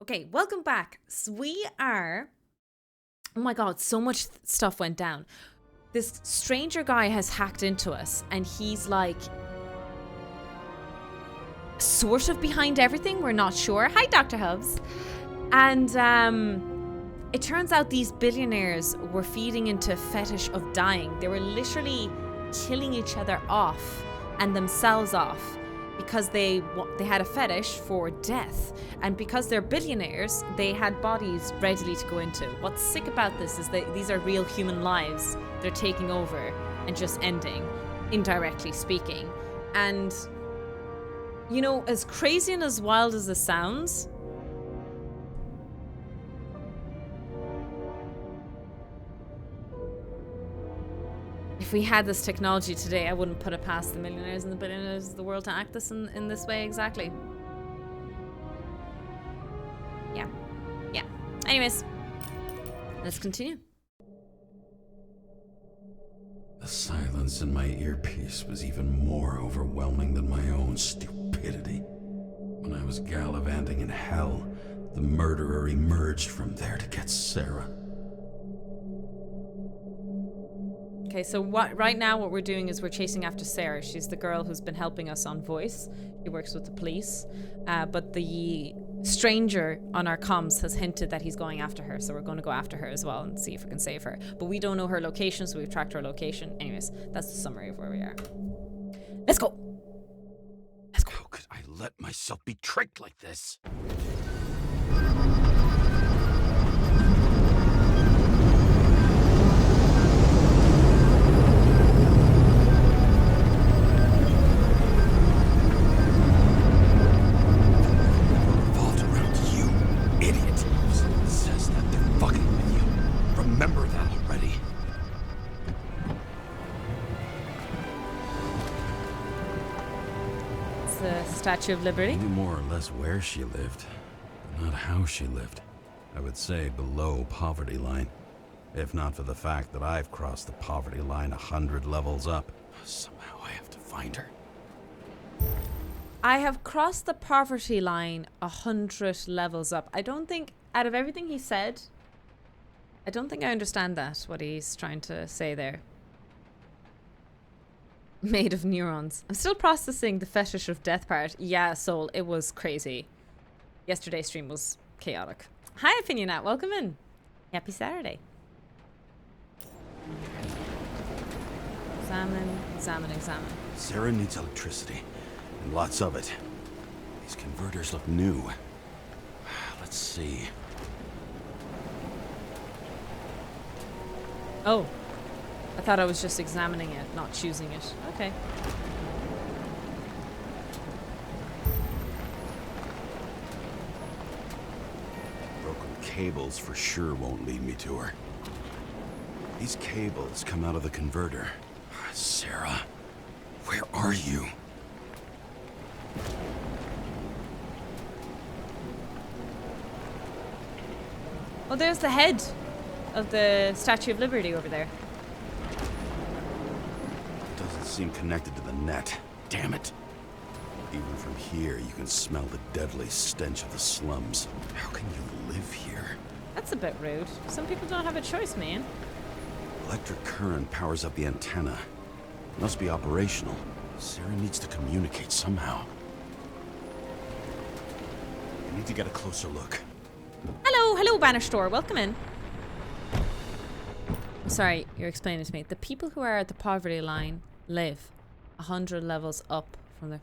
Okay, welcome back. So we are... Oh my god, so much stuff went down. This stranger guy has hacked into us, and he's like... sort of behind everything, we're not sure. Hi, Dr. Hubs. And it turns out these billionaires were feeding into a fetish of dying. They were literally killing each other off and themselves off because they had a fetish for death. And because they're billionaires, they had bodies readily to go into. What's sick about this is that these are real human lives they're taking over and just ending, indirectly speaking. And, you know, as crazy and as wild as this sounds, if we had this technology today, I wouldn't put it past the millionaires and the billionaires of the world to act this in this way exactly. Yeah. Anyways, let's continue. The silence in my earpiece was even more overwhelming than my own stupidity. When I was gallivanting in hell, the murderer emerged from there to get Sarah. Okay, so right now what we're doing is we're chasing after Sarah. She's the girl who's been helping us on voice. She works with the police. But the stranger on our comms has hinted that he's going after her. So we're going to go after her as well and see if we can save her. But we don't know her location, so we've tracked her location. Anyways, that's the summary of where we are. Let's go. How could I let myself be tricked like this? Statue of Liberty. I knew more or less where she lived, but not how she lived. I would say below poverty line. If not for the fact that I've crossed the poverty line 100 levels up. Somehow I have to find her. I have crossed the poverty line 100 levels up. I don't think, out of everything he said, I don't think I understand that, what he's trying to say there. Made of neurons. I'm still processing the fetish of death part. Yeah, Soul, it was crazy. Yesterday's stream was chaotic. Hi, Opinionat. Welcome in. Happy Saturday. Examine. Sarah needs electricity, and lots of it. These converters look new. Let's see. Oh. I thought I was just examining it, not choosing it. Okay. Broken cables for sure won't lead me to her. These cables come out of the converter. Sarah, where are you? Oh, there's the head of the Statue of Liberty over there. Seem connected to the net. Damn it. Even from here, you can smell the deadly stench of the slums. How can you live here? That's a bit rude. Some people don't have a choice, man. Electric current powers up the antenna. It must be operational. Sarah needs to communicate somehow. I need to get a closer look. Hello, Banner Store. Welcome in. Sorry, you're explaining to me. The people who are at the poverty line live 100 levels up from there.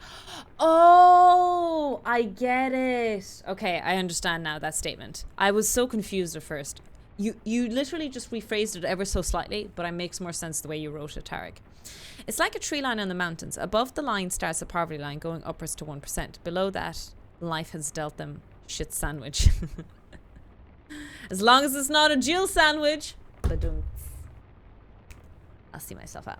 Oh, I get it. Okay, I understand now that statement. I was so confused at first. You literally just rephrased it ever so slightly, but it makes more sense the way you wrote it, Tarek. It's like a tree line on the mountains. Above the line starts the poverty line, going upwards to 1%. Below that, life has dealt them shit sandwich. As long as it's not a Jill sandwich. Ba-dum. I'll see myself out.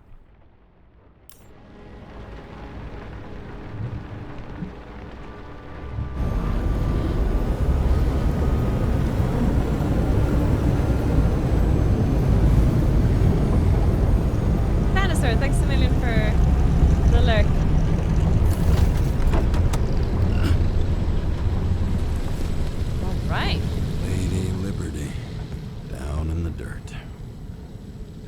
Thanks a million for the lurk. Right. Lady Liberty. Down in the dirt.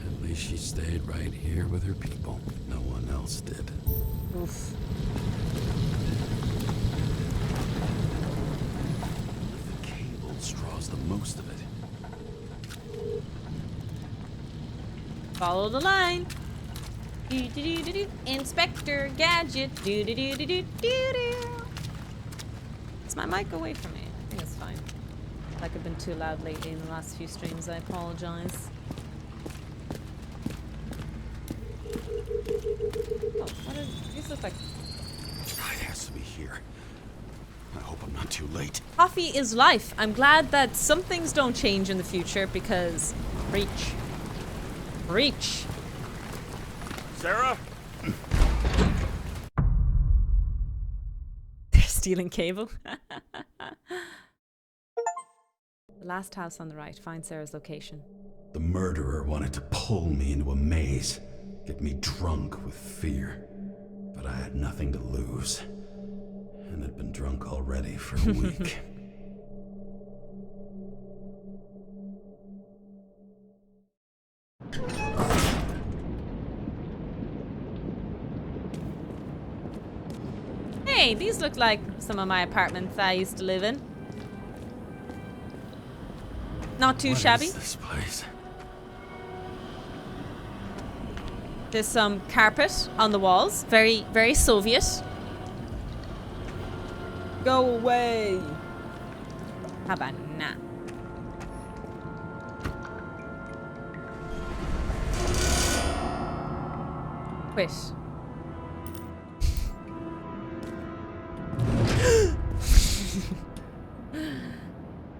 At least she stayed right here with her people. No one else did. Oof. The cable draws the most of it. Follow the line. Do-do-do-do-do. Inspector Gadget. Do-do-do-do-do-do-do. Is my mic away from me? I think it's fine. Like I've been too loud lately in the last few streams. I apologize. Oh, what are these look like? It has to be here. I hope I'm not too late. Coffee is life. I'm glad that some things don't change in the future because reach. Reach. Sarah? They're stealing cable. The last house on the right. Find Sarah's location. The murderer wanted to pull me into a maze, get me drunk with fear. But I had nothing to lose, and had been drunk already for a week. Hey, these look like some of my apartments I used to live in. Not too shabby. What is this place? There's some carpet on the walls. Very, very Soviet. Go away. How about nah? Quit.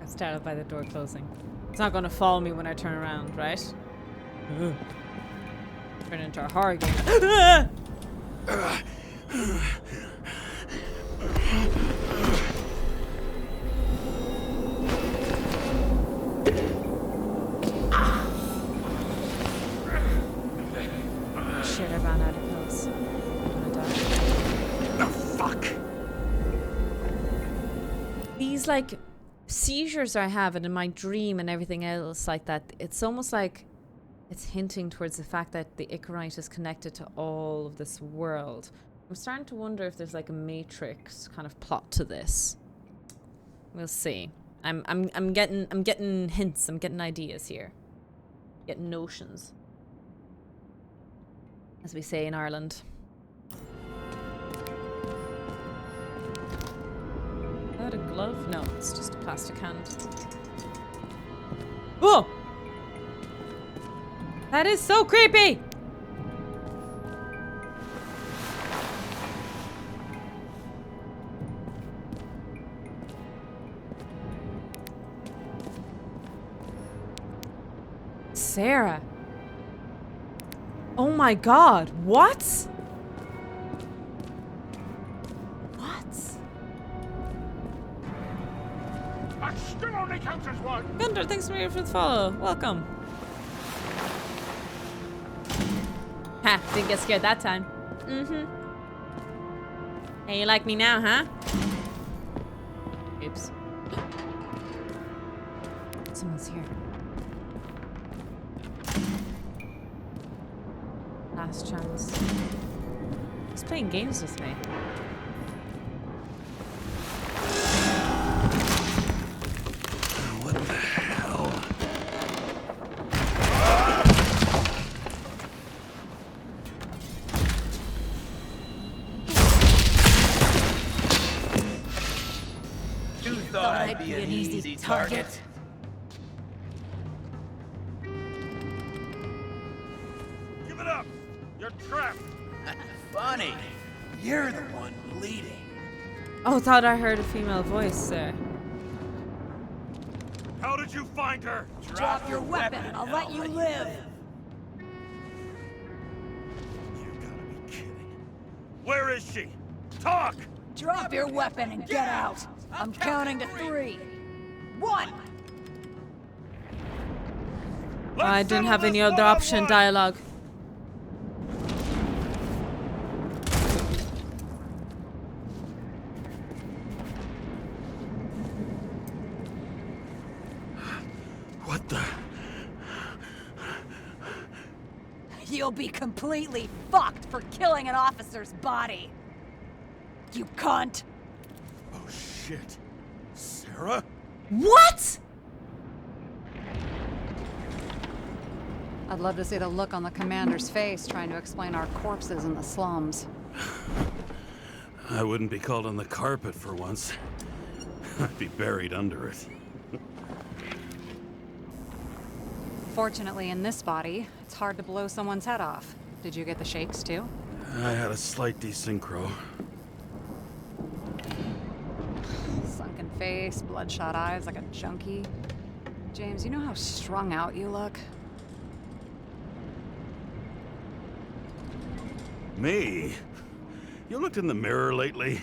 I'm startled by the door closing. It's not going to follow me when I turn around, right? Turn into a horror game. Shit, I ran out of pills. I'm gonna die. Oh, fuck! These, like, seizures I have and in my dream and everything else like that, it's almost like it's hinting towards the fact that the Icarite is connected to all of this world. I'm starting to wonder if there's like a Matrix kind of plot to this. We'll see. I'm getting hints. I'm getting ideas here. Getting notions, as we say in Ireland. Is that a glove? No, it's just a plastic hand. Whoa! That is so creepy! Sarah. Oh my god, what? What? I still only counts as one. Gunter, thanks for the follow. Welcome. Ha, didn't get scared that time. Mm-hmm. Hey, you like me now, huh? Oops. Someone's here. Last chance. He's playing games with me. What the hell? You thought I'd be an easy target? Give it up. You're trapped. Funny. You're the one bleeding. Oh, thought I heard a female voice there. How did you find her? Drop your weapon and I'll let you live. You gotta be kidding. Where is she? Talk! Drop your weapon and get out. I'm counting to 3. 1. I didn't have any other option. Dialogue. You'll be completely fucked for killing an officer's body. You cunt. Oh shit. Sarah? What? I'd love to see the look on the commander's face trying to explain our corpses in the slums. I wouldn't be called on the carpet for once. I'd be buried under it. Fortunately, in this body, it's hard to blow someone's head off. Did you get the shakes too? I had a slight desynchro. Sunken face, bloodshot eyes like a junkie. James, you know how strung out you look? Me? You looked in the mirror lately?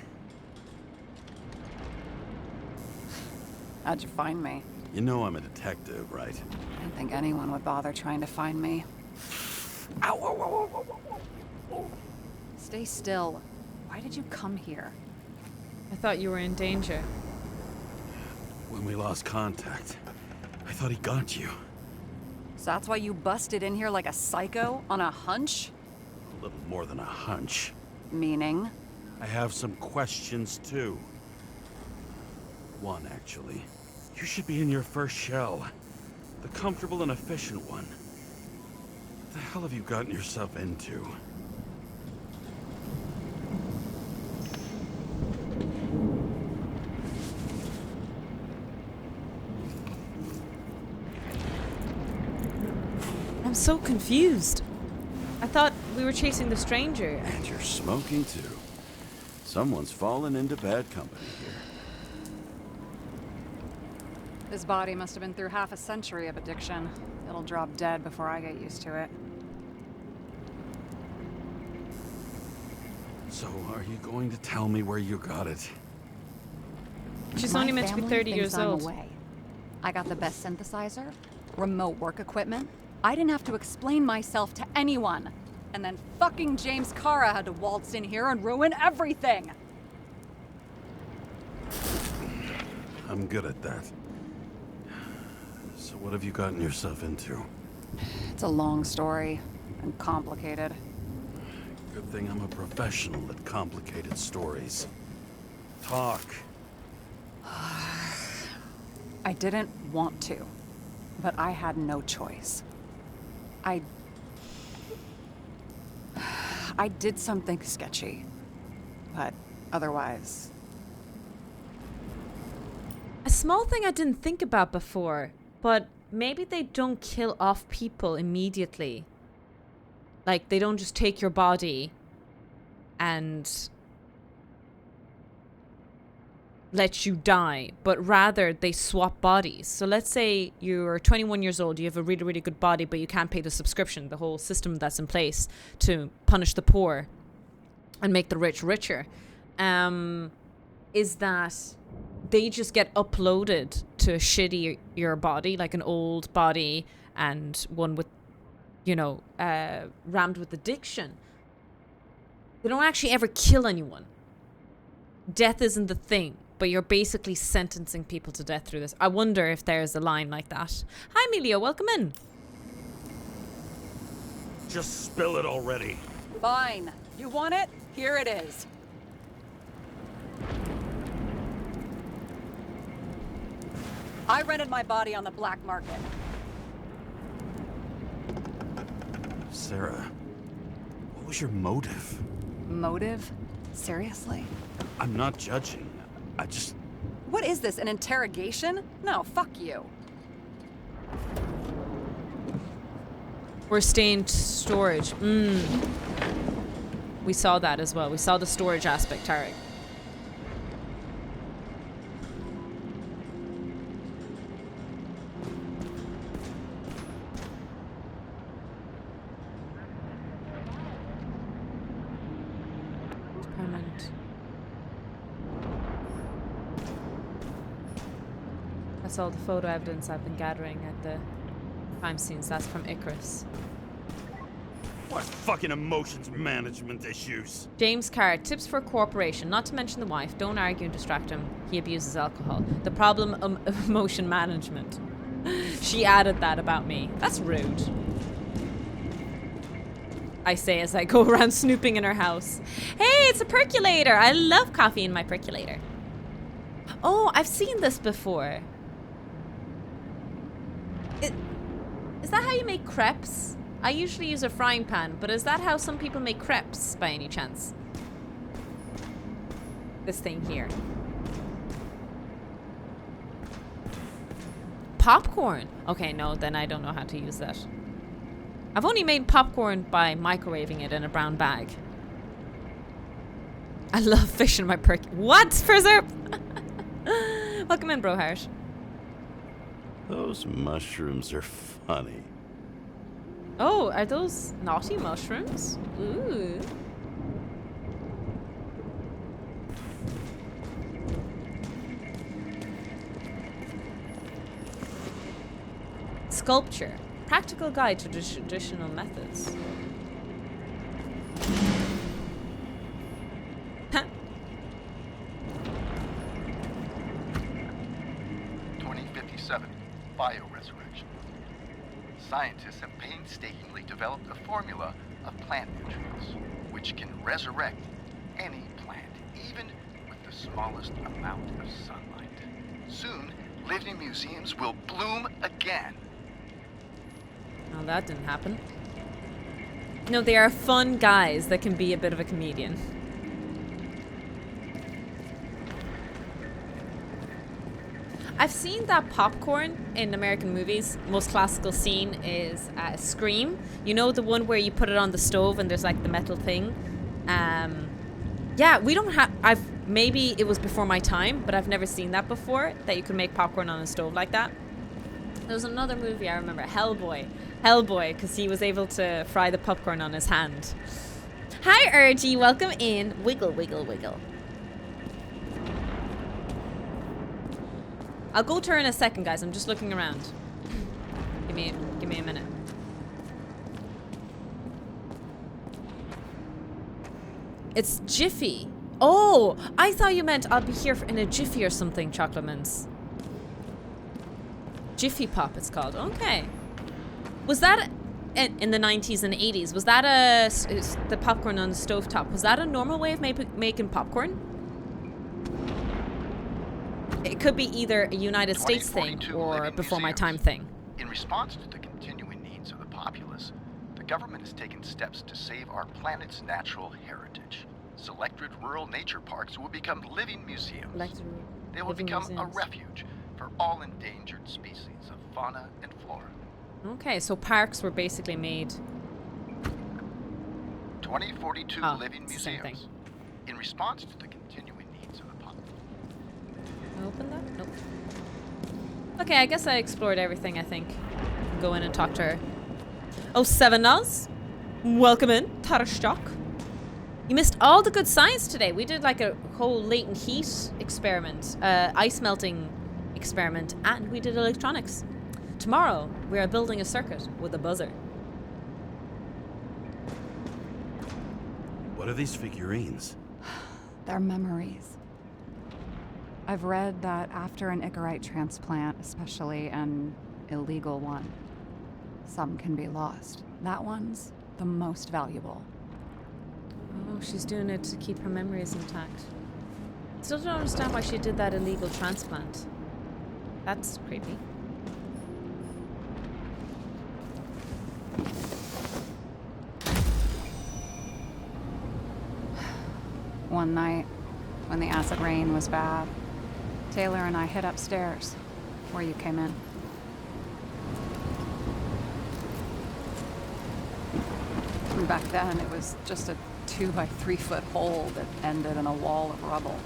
How'd you find me? You know I'm a detective, right? I didn't think anyone would bother trying to find me. Ow, ow, ow, ow, ow, ow. Stay still. Why did you come here? I thought you were in danger. When we lost contact, I thought he got you. So that's why you busted in here like a psycho on a hunch? A little more than a hunch. Meaning? I have some questions, too. One, actually. You should be in your first shell. The comfortable and efficient one. What the hell have you gotten yourself into? I'm so confused. I thought we were chasing the stranger. And you're smoking, too. Someone's fallen into bad company here. This body must have been through half a century of addiction. It'll drop dead before I get used to it. So, are you going to tell me where you got it? She's My only meant to be family 30 thinks years I'm old. away. I got the best synthesizer, remote work equipment. I didn't have to explain myself to anyone. And then fucking James Kara had to waltz in here and ruin everything. I'm good at that. So what have you gotten yourself into? It's a long story and complicated. Good thing I'm a professional at complicated stories. Talk. I didn't want to, but I had no choice. I did something sketchy, but otherwise... A small thing I didn't think about before, but maybe they don't kill off people immediately. Like, they don't just take your body and let you die, but rather they swap bodies. So let's say you're 21 years old, you have a really, really good body, but you can't pay the subscription, the whole system that's in place to punish the poor and make the rich richer, is that they just get uploaded to a shittier body, like an old body and one with, you know, rammed with addiction. They don't actually ever kill anyone. Death isn't the thing, but you're basically sentencing people to death through this. I wonder if there's a line like that. Hi, Emilio. Welcome in. Just spill it already. Fine. You want it? Here it is. I rented my body on the black market. Sarah, what was your motive? Motive? Seriously? I'm not judging. I just... What is this, an interrogation? No, fuck you. We're staying storage. We saw that as well. We saw the storage aspect, Tarek. Permanent. That's all the photo evidence I've been gathering at the crime scenes. That's from Icarus. What fucking emotions management issues? James Carr, tips for a corporation, not to mention the wife. Don't argue and distract him. He abuses alcohol. The problem of emotion management. She added that about me. That's rude. I say as I go around snooping in her house. Hey, it's a percolator. I love coffee in my percolator. Oh, I've seen this before. Is that how you make crepes? I usually use a frying pan, but is that how some people make crepes by any chance? This thing here. Popcorn. Okay, no, then I don't know how to use that. I've only made popcorn by microwaving it in a brown bag. I love fish in my What? Preserve? Welcome in, Brohart. Those mushrooms are funny. Oh, are those naughty mushrooms? Ooh. Sculpture. Practical guide to traditional methods. Huh. 2057. Bioresurrection. Scientists have painstakingly developed a formula of plant nutrients which can resurrect any plant, even with the smallest amount of sunlight. Soon, living museums will bloom again. Oh, that didn't happen. No, they are fun guys that can be a bit of a comedian. I've seen that popcorn in American movies. Most classical scene is Scream. You know, the one where you put it on the stove and there's like the metal thing. Yeah, we don't have. Maybe it was before my time, but I've never seen that before. That you could make popcorn on a stove like that. There was another movie I remember, Hellboy, because he was able to fry the popcorn on his hand. Hi, Urgy, welcome in. Wiggle, wiggle, wiggle. I'll go to her in a second, guys. I'm just looking around. Give me a minute. It's Jiffy. Oh, I thought you meant I'll be here in a Jiffy or something, Chocolate Mints. Jiffy Pop, it's called. Okay. Was that in the 90s and 80s? Was that the popcorn on the stovetop? Was that a normal way of making popcorn? It could be either a United States thing or before my time thing. In response to the continuing needs of the populace, the government has taken steps to save our planet's natural heritage. Selected rural nature parks will become living museums. They will become a refuge for all endangered species of fauna and flora. Okay, so parks were basically made. 2042 living museums. In response to the continuing needs of the populace. Open that? Nope. Okay, I guess I explored everything, I think. Go in and talk to her. Oh, $7. Welcome in, Tarashok. You missed all the good science today. We did like a whole latent heat experiment, ice melting experiment, and we did electronics. Tomorrow, we are building a circuit with a buzzer. What are these figurines? They're memories. I've read that after an Icarite transplant, especially an illegal one, some can be lost. That one's the most valuable. Oh, she's doing it to keep her memories intact. Still don't understand why she did that illegal transplant. That's creepy. One night, when the acid rain was bad, Taylor and I hid upstairs, where you came in. And back then, it was just a 2 by 3 foot hole that ended in a wall of rubble.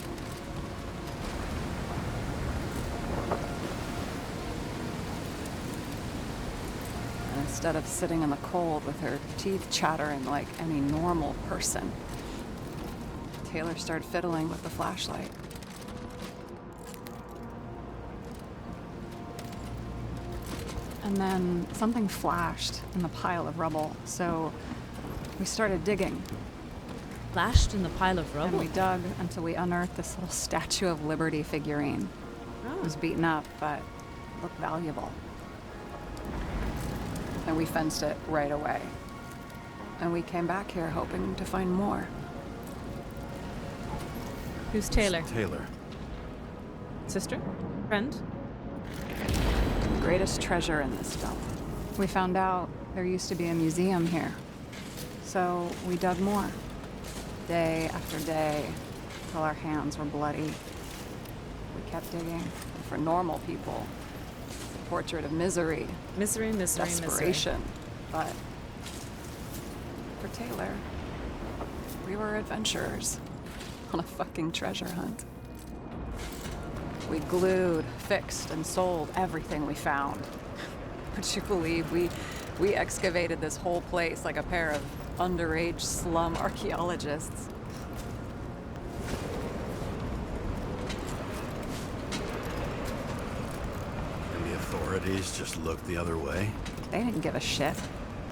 And instead of sitting in the cold with her teeth chattering like any normal person, Taylor started fiddling with the flashlight. And then something flashed in the pile of rubble, so we started digging. Flashed in the pile of rubble? And we dug until we unearthed this little Statue of Liberty figurine. Oh. It was beaten up, but looked valuable. And we fenced it right away. And we came back here hoping to find more. Who's Taylor? Taylor. Sister? Friend? The greatest treasure in this dump. We found out there used to be a museum here. So we dug more. Day after day, till our hands were bloody. We kept digging. And for normal people, it's a portrait of misery. Misery. Desperation. But for Taylor, we were adventurers on a fucking treasure hunt. We glued, fixed, and sold everything we found. Would you believe we excavated this whole place like a pair of underage slum archaeologists? And the authorities just looked the other way? They didn't give a shit.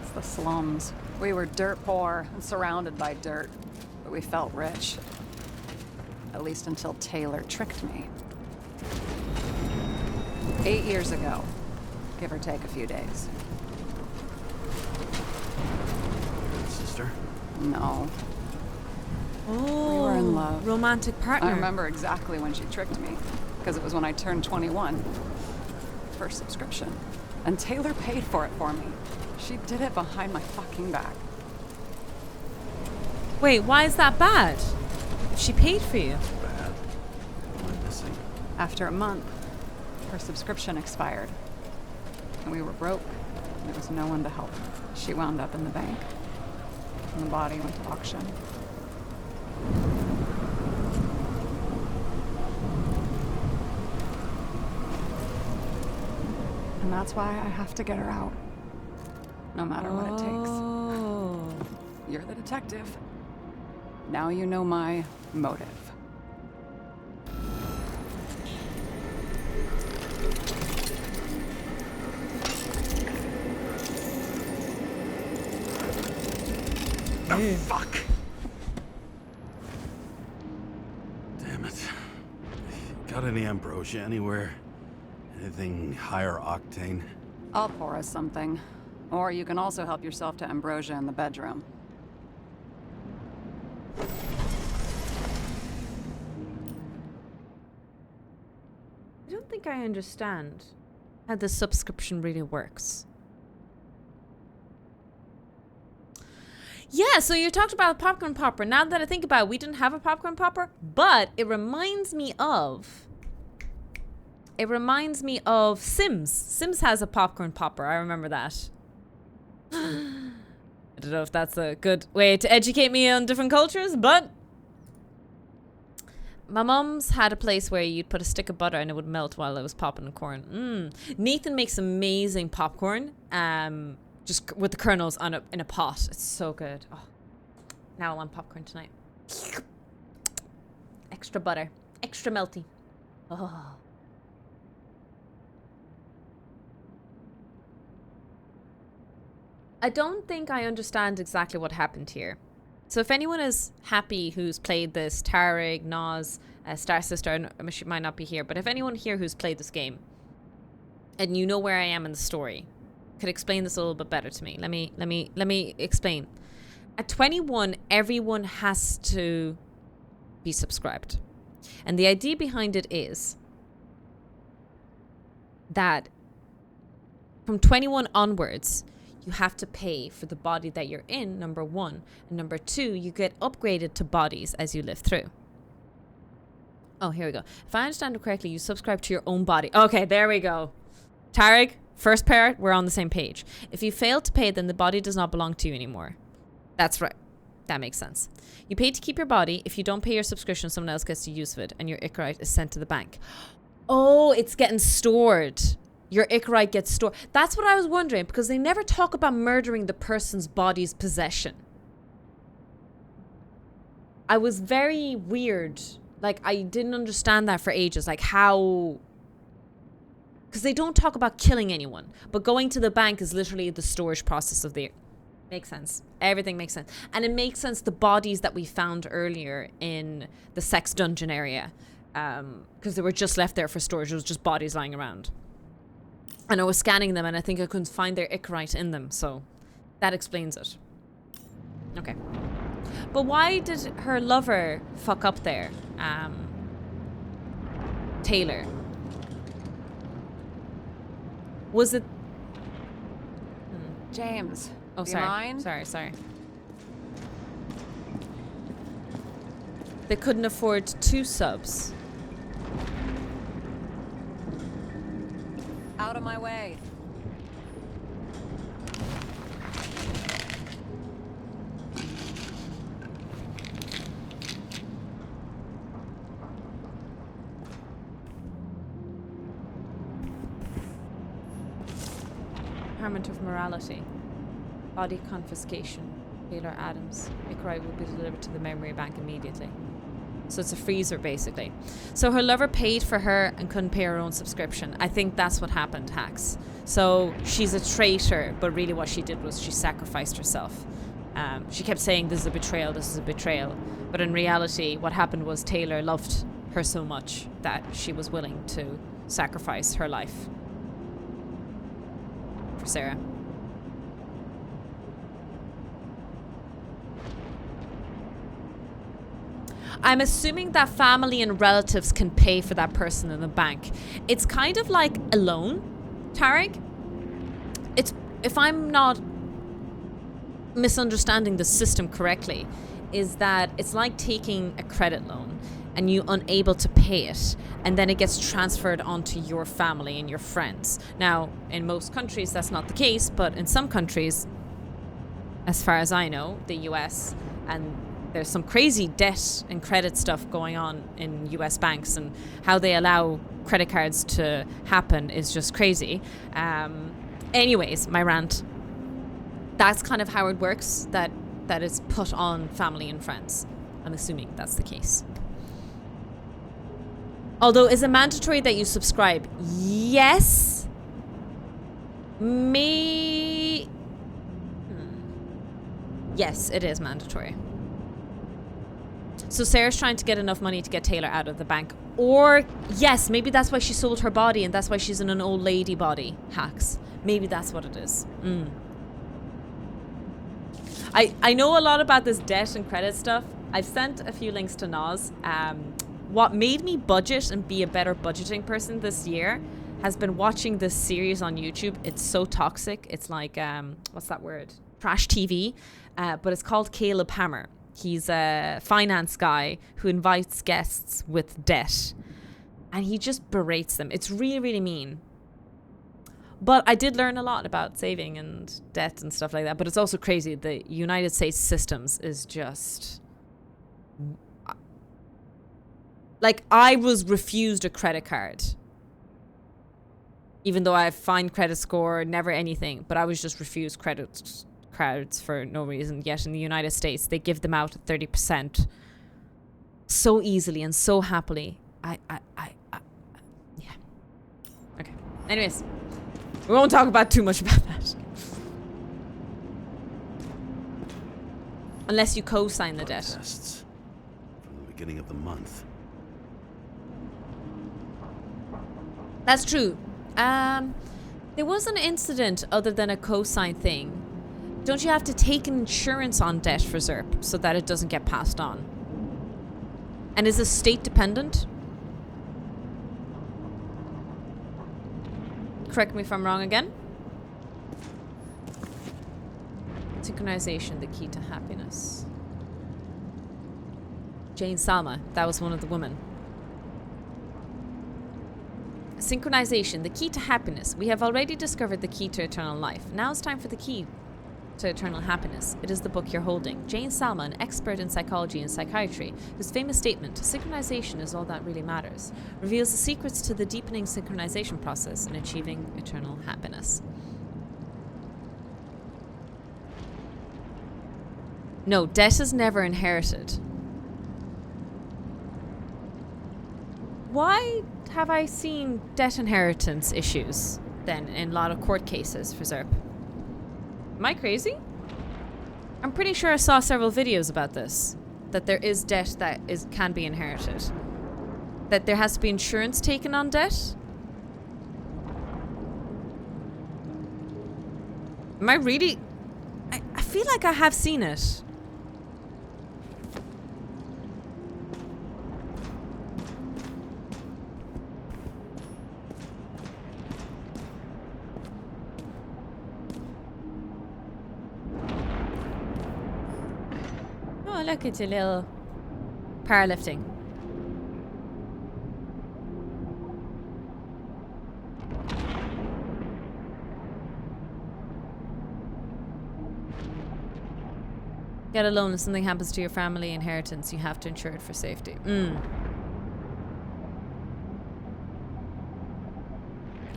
It's the slums. We were dirt poor and surrounded by dirt, but we felt rich. At least until Taylor tricked me. 8 years ago, give or take a few days. Sister? No. Oh, We were in love. Romantic partner. I remember exactly when she tricked me, because it was when I turned 21. First subscription. And Taylor paid for it for me. She did it behind my fucking back. Wait, why is that bad? She paid for you. Bad. What am I missing? After a month, her subscription expired. And we were broke, and there was no one to help. She wound up in the bank, and the body went to auction. And that's why I have to get her out. No matter what it takes. Oh. You're the detective. Now you know my motive. Oh, fuck! Damn it. Got any ambrosia anywhere? Anything higher octane? I'll pour us something. Or you can also help yourself to ambrosia in the bedroom. I don't think I understand how the subscription really works. Yeah, so you talked about popcorn popper. Now that I think about it, we didn't have a popcorn popper, but it reminds me of Sims. Sims has a popcorn popper. I remember that. I don't know if that's a good way to educate me on different cultures, but my mum's had a place where you'd put a stick of butter and it would melt while it was popping the corn. Nathan makes amazing popcorn, just with the kernels on in a pot. It's so good. Oh, now I want popcorn tonight. Extra butter, extra melty. Oh. I don't think I understand exactly what happened here. So if anyone is happy who's played this, Tarek, Naz, Star Sister, she might not be here, but if anyone here who's played this game and you know where I am in the story, could explain this a little bit better to me. Let me explain. At 21, everyone has to be subscribed. And the idea behind it is that from 21 onwards, you have to pay for the body that you're in, number one. And number two, you get upgraded to bodies as you live through. Oh, here we go. If I understand it correctly, you subscribe to your own body. Okay, there we go. Tarek, first part, we're on the same page. If you fail to pay, then the body does not belong to you anymore. That's right. That makes sense. You pay to keep your body. If you don't pay your subscription, someone else gets the use of it, and your Icarite is sent to the bank. Oh, it's getting stored. Your Icarite gets stored. That's what I was wondering, because they never talk about murdering the person's body's possession. I was very weird. Like, I didn't understand that for ages. Like, how... Because they don't talk about killing anyone. But going to the bank is literally the storage process of the... Makes sense. Everything makes sense. And it makes sense the bodies that we found earlier in the sex dungeon area. Because they were just left there for storage. It was just bodies lying around. And I was scanning them and I think I couldn't find their Icarite in them. So that explains it. Okay. But why did her lover fuck up there? Taylor. Was it... James. Oh, do sorry. You mind? Sorry. They couldn't afford 2 subs. Out of my way. Impairment of morality. Body confiscation. Taylor Adams. Mick will be delivered to the memory bank immediately. So it's a freezer, basically. So her lover paid for her and couldn't pay her own subscription. I think that's what happened, Hax. So she's a traitor, but really what she did was she sacrificed herself. She kept saying, this is a betrayal, this is a betrayal. But in reality, what happened was Taylor loved her so much that she was willing to sacrifice her life for Sarah. I'm assuming that family and relatives can pay for that person in the bank. It's kind of like a loan, Tarek. It's, if I'm not misunderstanding the system correctly, is that it's like taking a credit loan and you're unable to pay it, and then it gets transferred onto your family and your friends. Now, in most countries, that's not the case, but in some countries, as far as I know, the US, and there's some crazy debt and credit stuff going on in US banks, and how they allow credit cards to happen is just crazy. Anyways, my rant. That's kind of how it works, that it's put on family and friends. I'm assuming that's the case. Although, is it mandatory that you subscribe? Yes. Yes, it is mandatory. So Sarah's trying to get enough money to get Taylor out of the bank. Or, yes, maybe that's why she sold her body and that's why she's in an old lady body. Hacks. Maybe that's what it is. I know a lot about this debt and credit stuff. I've sent a few links to Noz. What made me budget and be a better budgeting person this year has been watching this series on YouTube. It's so toxic. It's like, what's that word? Trash TV. But it's called Caleb Hammer. He's a finance guy who invites guests with debt. And he just berates them. It's really, really mean. But I did learn a lot about saving and debt and stuff like that. But it's also crazy. The United States systems is just... Like, I was refused a credit card. Even though I have fine credit score, never anything. But I was just refused credit cards for no reason. Yet in the United States, they give them out at 30% so easily and so happily. Yeah. Okay. Anyways, we won't talk about too much about that. Unless you co-sign the debt. Tests from the beginning of the month. That's true. There was an incident other than a co-sign thing. Don't you have to take insurance on debt for ZERP so that it doesn't get passed on? And is this state dependent? Correct me if I'm wrong again. Synchronization, the key to happiness. Jane Salma, that was one of the women. Synchronization, the key to happiness. We have already discovered the key to eternal life. Now it's time for the key to eternal happiness. It is the book you're holding. Jane Salma, an expert in psychology and psychiatry, whose famous statement, synchronization is all that really matters, reveals the secrets to the deepening synchronization process in achieving eternal happiness. No, debt is never inherited. Why have I seen debt inheritance issues then in a lot of court cases for ZERP? Am I crazy? I'm pretty sure I saw several videos about this. That there is debt that can be inherited. That there has to be insurance taken on debt. Am I really... I feel like I have seen it. look at your little powerlifting. Get a loan if something happens to your family inheritance. You have to insure it for safety.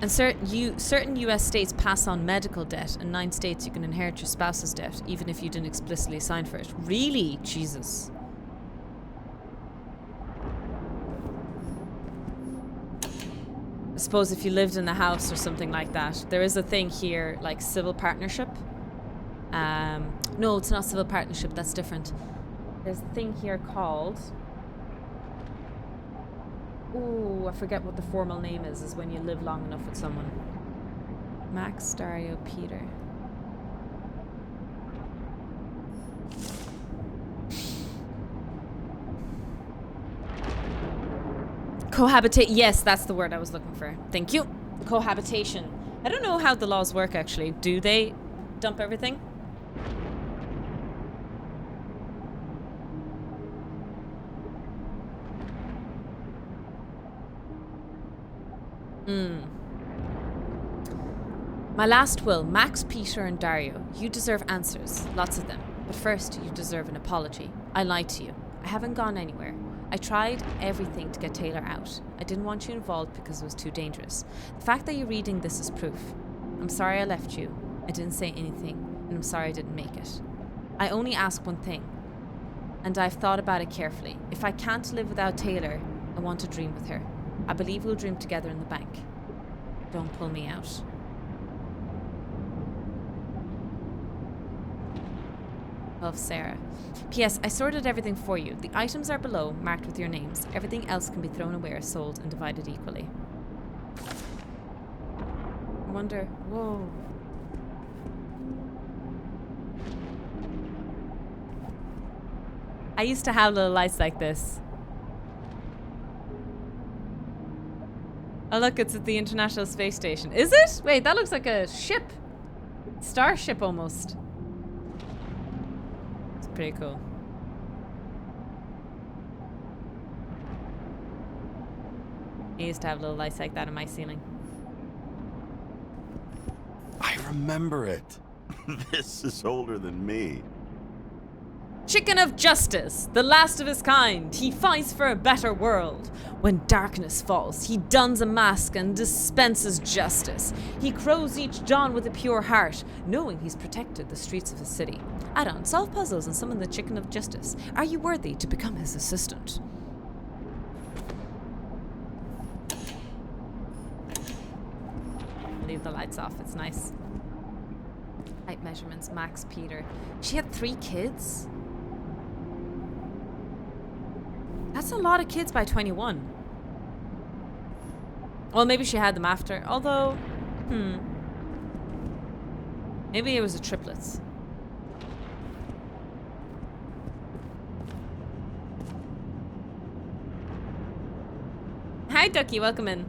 And certain US states pass on medical debt. In 9 states, you can inherit your spouse's debt, even if you didn't explicitly sign for it. Really? Jesus. I suppose if you lived in a house or something like that. There is a thing here, like civil partnership. No, it's not civil partnership. That's different. There's a thing here called... Ooh, I forget what the formal name is when you live long enough with someone. Max, Dario, Peter. Cohabitate. Yes, that's the word I was looking for. Thank you. Cohabitation. I don't know how the laws work, actually. Do they dump everything? My last will, Max, Peter, and Dario. You deserve answers. Lots of them. But first, you deserve an apology. I lied to you. I haven't gone anywhere. I tried everything to get Taylor out. I didn't want you involved because it was too dangerous. The fact that you're reading this is proof. I'm sorry I left you. I didn't say anything, and I'm sorry I didn't make it. I only ask one thing, and I've thought about it carefully. If I can't live without Taylor, I want to dream with her. I believe we'll dream together in the bank. Don't pull me out. Love, Sarah. P.S. I sorted everything for you. The items are below, marked with your names. Everything else can be thrown away or sold and divided equally. I wonder... Whoa. I used to have little lights like this. Oh look, it's at the International Space Station. Is it? Wait, that looks like a ship. Starship almost. It's pretty cool. I used to have little lights like that in my ceiling. I remember it. This is older than me. Chicken of Justice, the last of his kind. He fights for a better world. When darkness falls, he dons a mask and dispenses justice. He crows each dawn with a pure heart, knowing he's protected the streets of his city. Add on, solve puzzles and summon the Chicken of Justice. Are you worthy to become his assistant? Leave the lights off, it's nice. Height measurements, Max, Peter. She had 3 kids? That's a lot of kids by 21. Well, maybe she had them after. Although, maybe it was a triplets. Hi, Ducky. Welcome in.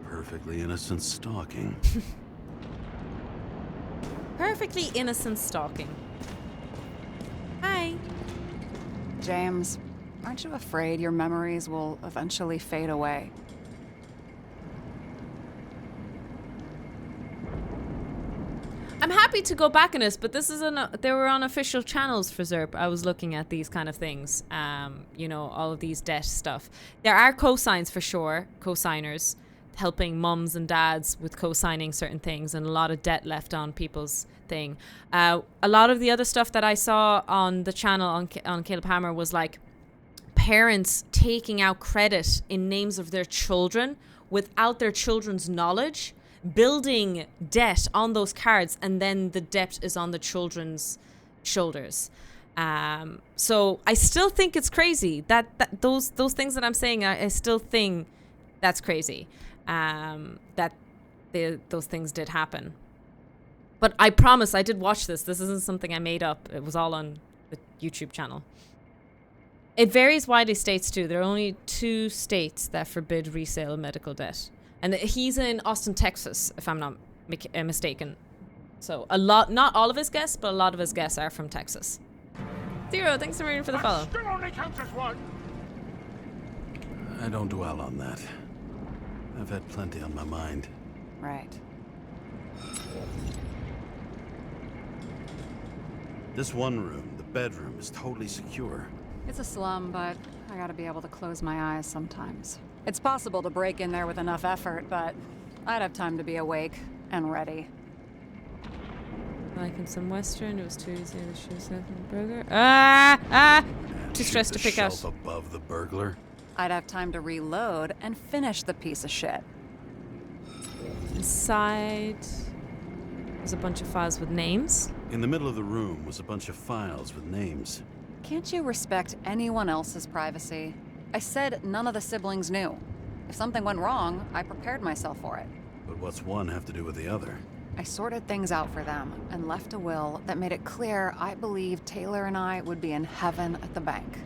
Perfectly innocent stalking. Perfectly innocent stalking. Hi. James, aren't you afraid your memories will eventually fade away? I'm happy to go back on this, but this is they were on official channels for ZERP. I was looking at these kind of things. You know, all of these debt stuff. There are cosigns for sure, cosigners, helping mums and dads with co-signing certain things, and a lot of debt left on people's thing. A lot of the other stuff that I saw on the channel on Caleb Hammer was like parents taking out credit in names of their children without their children's knowledge, building debt on those cards, and then the debt is on the children's shoulders. So I still think it's crazy that those things that I'm saying, I still think that's crazy. That those things did happen. But I promise I did watch this. This isn't something I made up. It was all on the YouTube channel. It varies widely states too. There are only 2 states that forbid resale of medical debt. And he's in Austin, Texas, if I'm not mistaken. So not all of his guests, but a lot of his guests are from Texas. Zero, thanks a million for the follow. Still only counts as one. I don't dwell on that. I've had plenty on my mind. Right. This one room, the bedroom, is totally secure. It's a slum, but I gotta be able to close my eyes sometimes. It's possible to break in there with enough effort, but I'd have time to be awake and ready. Like in some Western, it was too easy to shoot something burger. Too stressed to pick out. Shelf above the burglar. I'd have time to reload and finish the piece of shit. Inside, there's a bunch of files with names. In the middle of the room was a bunch of files with names. Can't you respect anyone else's privacy? I said none of the siblings knew. If something went wrong, I prepared myself for it. But what's one have to do with the other? I sorted things out for them and left a will that made it clear I believed Taylor and I would be in heaven at the bank.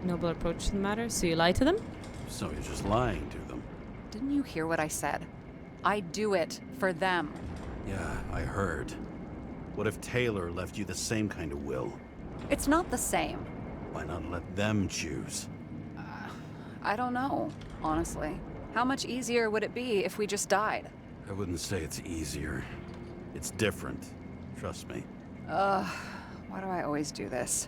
Noble approach to the matter. So you lied to them? So you're just lying to them. Didn't you hear what I said? I do it for them. Yeah, I heard. What if Taylor left you the same kind of will? It's not the same. Why not let them choose? I don't know, honestly. How much easier would it be if we just died? I wouldn't say it's easier. It's different. Trust me. Why do I always do this?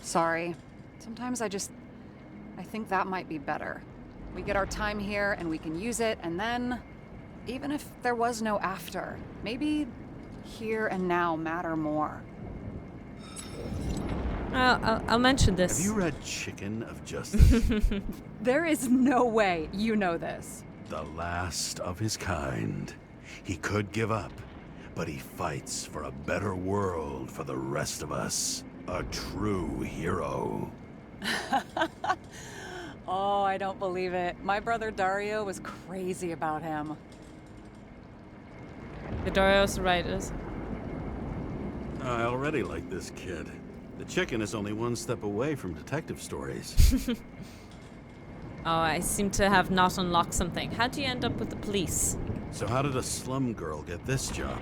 Sorry. Sometimes I think that might be better. We get our time here and we can use it, and then, even if there was no after, maybe here and now matter more. I'll mention this. Have you read Chicken of Justice? There is no way you know this. The last of his kind. He could give up, but he fights for a better world for the rest of us. A true hero. Oh, I don't believe it. My brother Dario was crazy about him. The Dario's the writers. I already like this kid. The chicken is only one step away from detective stories. Oh, I seem to have not unlocked something. How do you end up with the police? So how did a slum girl get this job?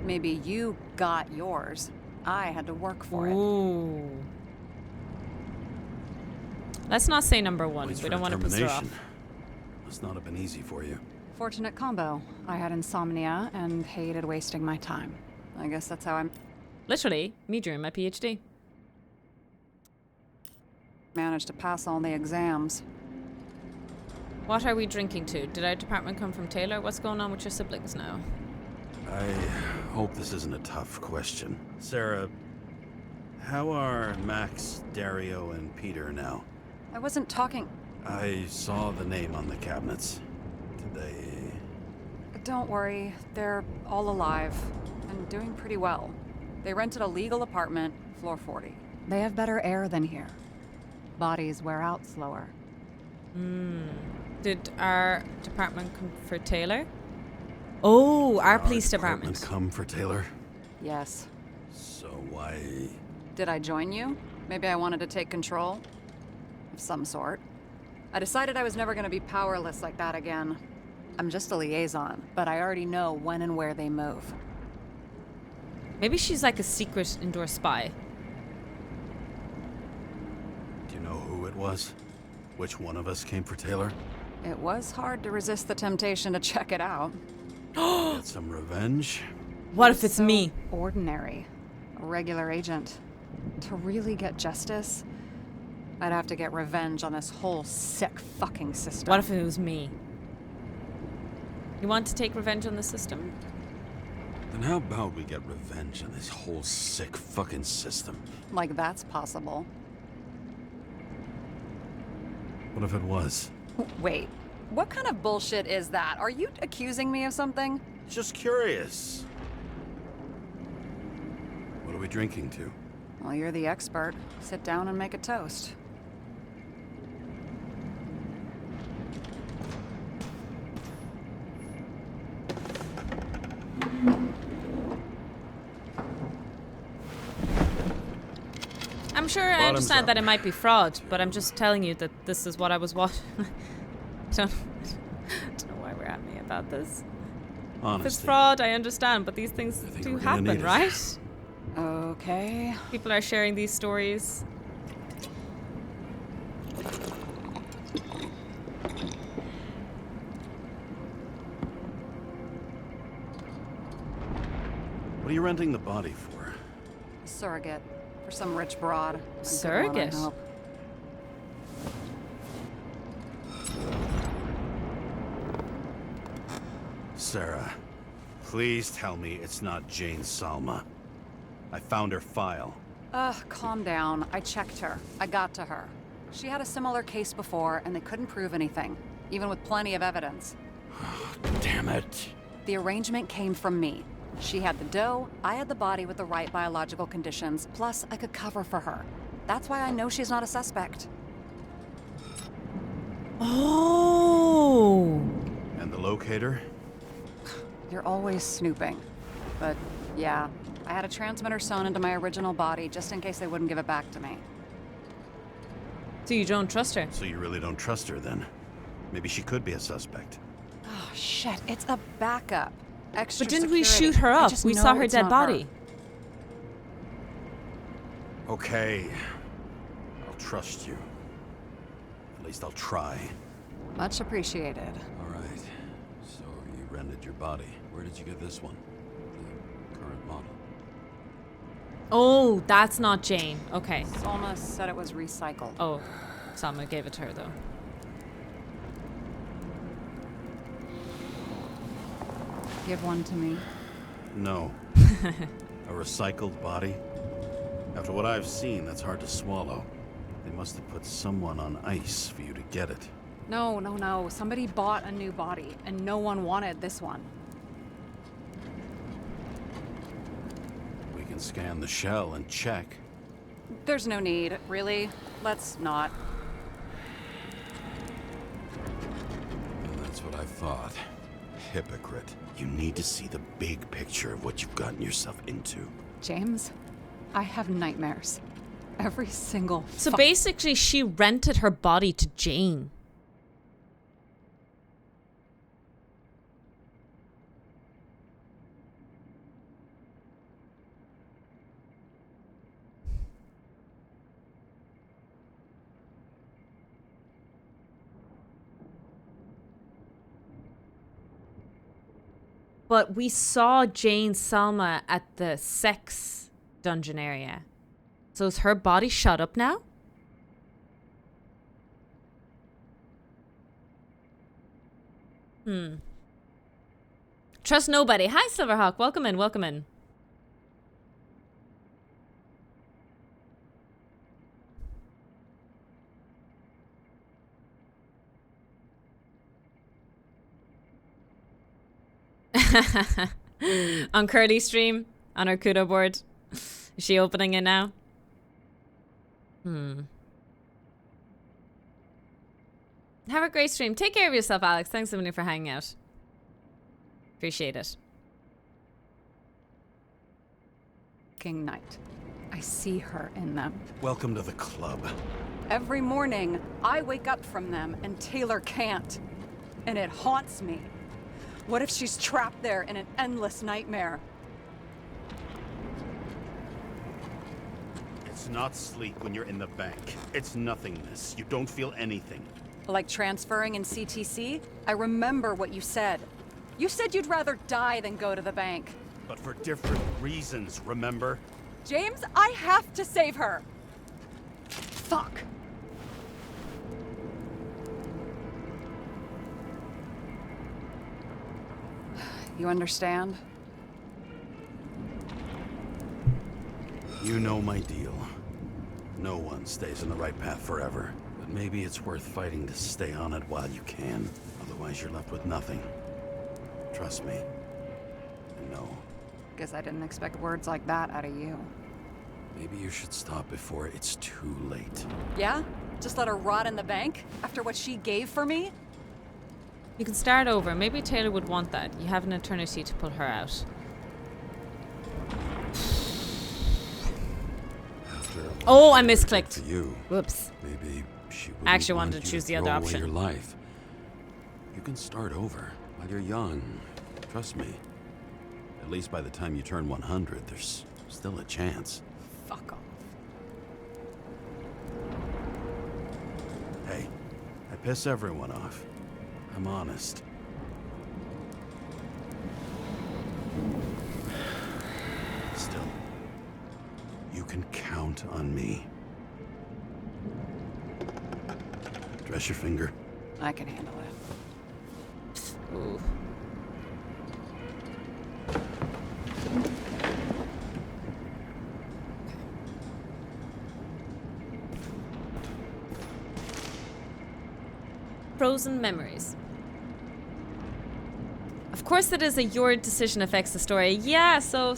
Maybe you got yours. I had to work for it. Ooh. Let's not say number one. Points We for don't want to piss her off. determination. Must not have been easy for you. Fortunate combo. I had insomnia and hated wasting my time. I guess that's how I Literally, me during my PhD. managed to pass all the exams. What are we drinking to? Did our department come from Taylor? What's going on with your siblings now? I hope this isn't a tough question. Sarah, how are Max, Dario, and Peter now? I wasn't talking. I saw the name on the cabinets. Did they... Don't worry, they're all alive and doing pretty well. They rented a legal apartment, floor 40. They have better air than here. Bodies wear out slower. Did our department come for Taylor? Oh, our police department. come for Taylor? Yes. So why... Did I join you? Maybe I wanted to take control? Of some sort. I decided I was never going to be powerless like that again. I'm just a liaison, but I already know when and where they move. Maybe she's like a secret indoor spy. Do you know who it was? Which one of us came for Taylor? It was hard to resist the temptation to check it out. Get some revenge? What if it's So me? Ordinary. A regular agent. To really get justice, I'd have to get revenge on this whole sick fucking system. What if it was me? You want to take revenge on the system? Then how about we get revenge on this whole sick fucking system? Like that's possible. What if it was? Wait, what kind of bullshit is that? Are you accusing me of something? Just curious. What are we drinking to? Well, you're the expert. Sit down and make a toast. I'm sure I understand that it might be fraud, but I'm just telling you that this is what I was watching. don't know why we're at me about this. Honestly, If it's fraud, I understand, but these things do happen, right? Okay. People are sharing these stories. What are you renting the body for? Surrogate. For some rich broad. A good one, I Surrogate? hope. Sarah, please tell me it's not Jane Salma. I found her file. Calm down. I checked her. I got to her. She had a similar case before, and they couldn't prove anything, even with plenty of evidence. Damn it. The arrangement came from me. She had the dough, I had the body with the right biological conditions, plus I could cover for her. That's why I know she's not a suspect. Oh. And the locator? You're always snooping. But yeah, I had a transmitter sewn into my original body just in case they wouldn't give it back to me. So you don't trust her? So you really don't trust her then? Maybe she could be a suspect. Oh shit, it's a backup. Extra But didn't we security. shoot her I up? just We know saw her it's dead not body. Okay. I'll trust you. At least I'll try. Much appreciated. All right. So you rented your body. Where did you get this one? The current model. Oh, that's not Jane. Okay. Salma said it was recycled. Oh, Salma gave it to her though. Give one to me. No. A recycled body? After what I've seen, that's hard to swallow. They must have put someone on ice for you to get it. No. Somebody bought a new body, and no one wanted this one. We can scan the shell and check. There's no need, really. Let's not. And that's what I thought. Hypocrite. You need to see the big picture of what you've gotten yourself into. James, I have nightmares. Every single So basically, she rented her body to Jane. But we saw Jane Salma at the sex dungeon area. So is her body shut up now? Trust nobody. Hi, Silverhawk. Welcome in. Welcome in. On Curly's stream, on her Kudo board. Is she opening it now? Have a great stream. Take care of yourself, Alex. Thanks so much for hanging out. Appreciate it. night. I see her in them. Welcome to the club. Every morning, I wake up from them and Taylor can't. And it haunts me. What if she's trapped there in an endless nightmare? It's not sleep when you're in the bank. It's nothingness. You don't feel anything. Like transferring in CTC? I remember what you said. You said you'd rather die than go to the bank. But for different reasons, remember? James, I have to save her. Fuck. You understand? You know my deal. No one stays on the right path forever. But maybe it's worth fighting to stay on it while you can. Otherwise, you're left with nothing. Trust me. I know. Guess I didn't expect words like that out of you. Maybe you should stop before it's too late. Yeah? Just let her rot in the bank? After what she gave for me? You can start over. Maybe Taylor would want that. You have an eternity to pull her out. after Oh, I what she did misclicked. for you, Whoops. maybe she wouldn't I actually wanted want to you choose the throw other away option. your life. You can start over while you're young. Trust me. At least by the time you turn 100, there's still a chance. Fuck off. Hey, I piss everyone off. I'm honest. Still, you can count on me. Dress your finger. I can handle it. Ooh. Frozen memories. Of course it is a your decision affects the story. Yeah, so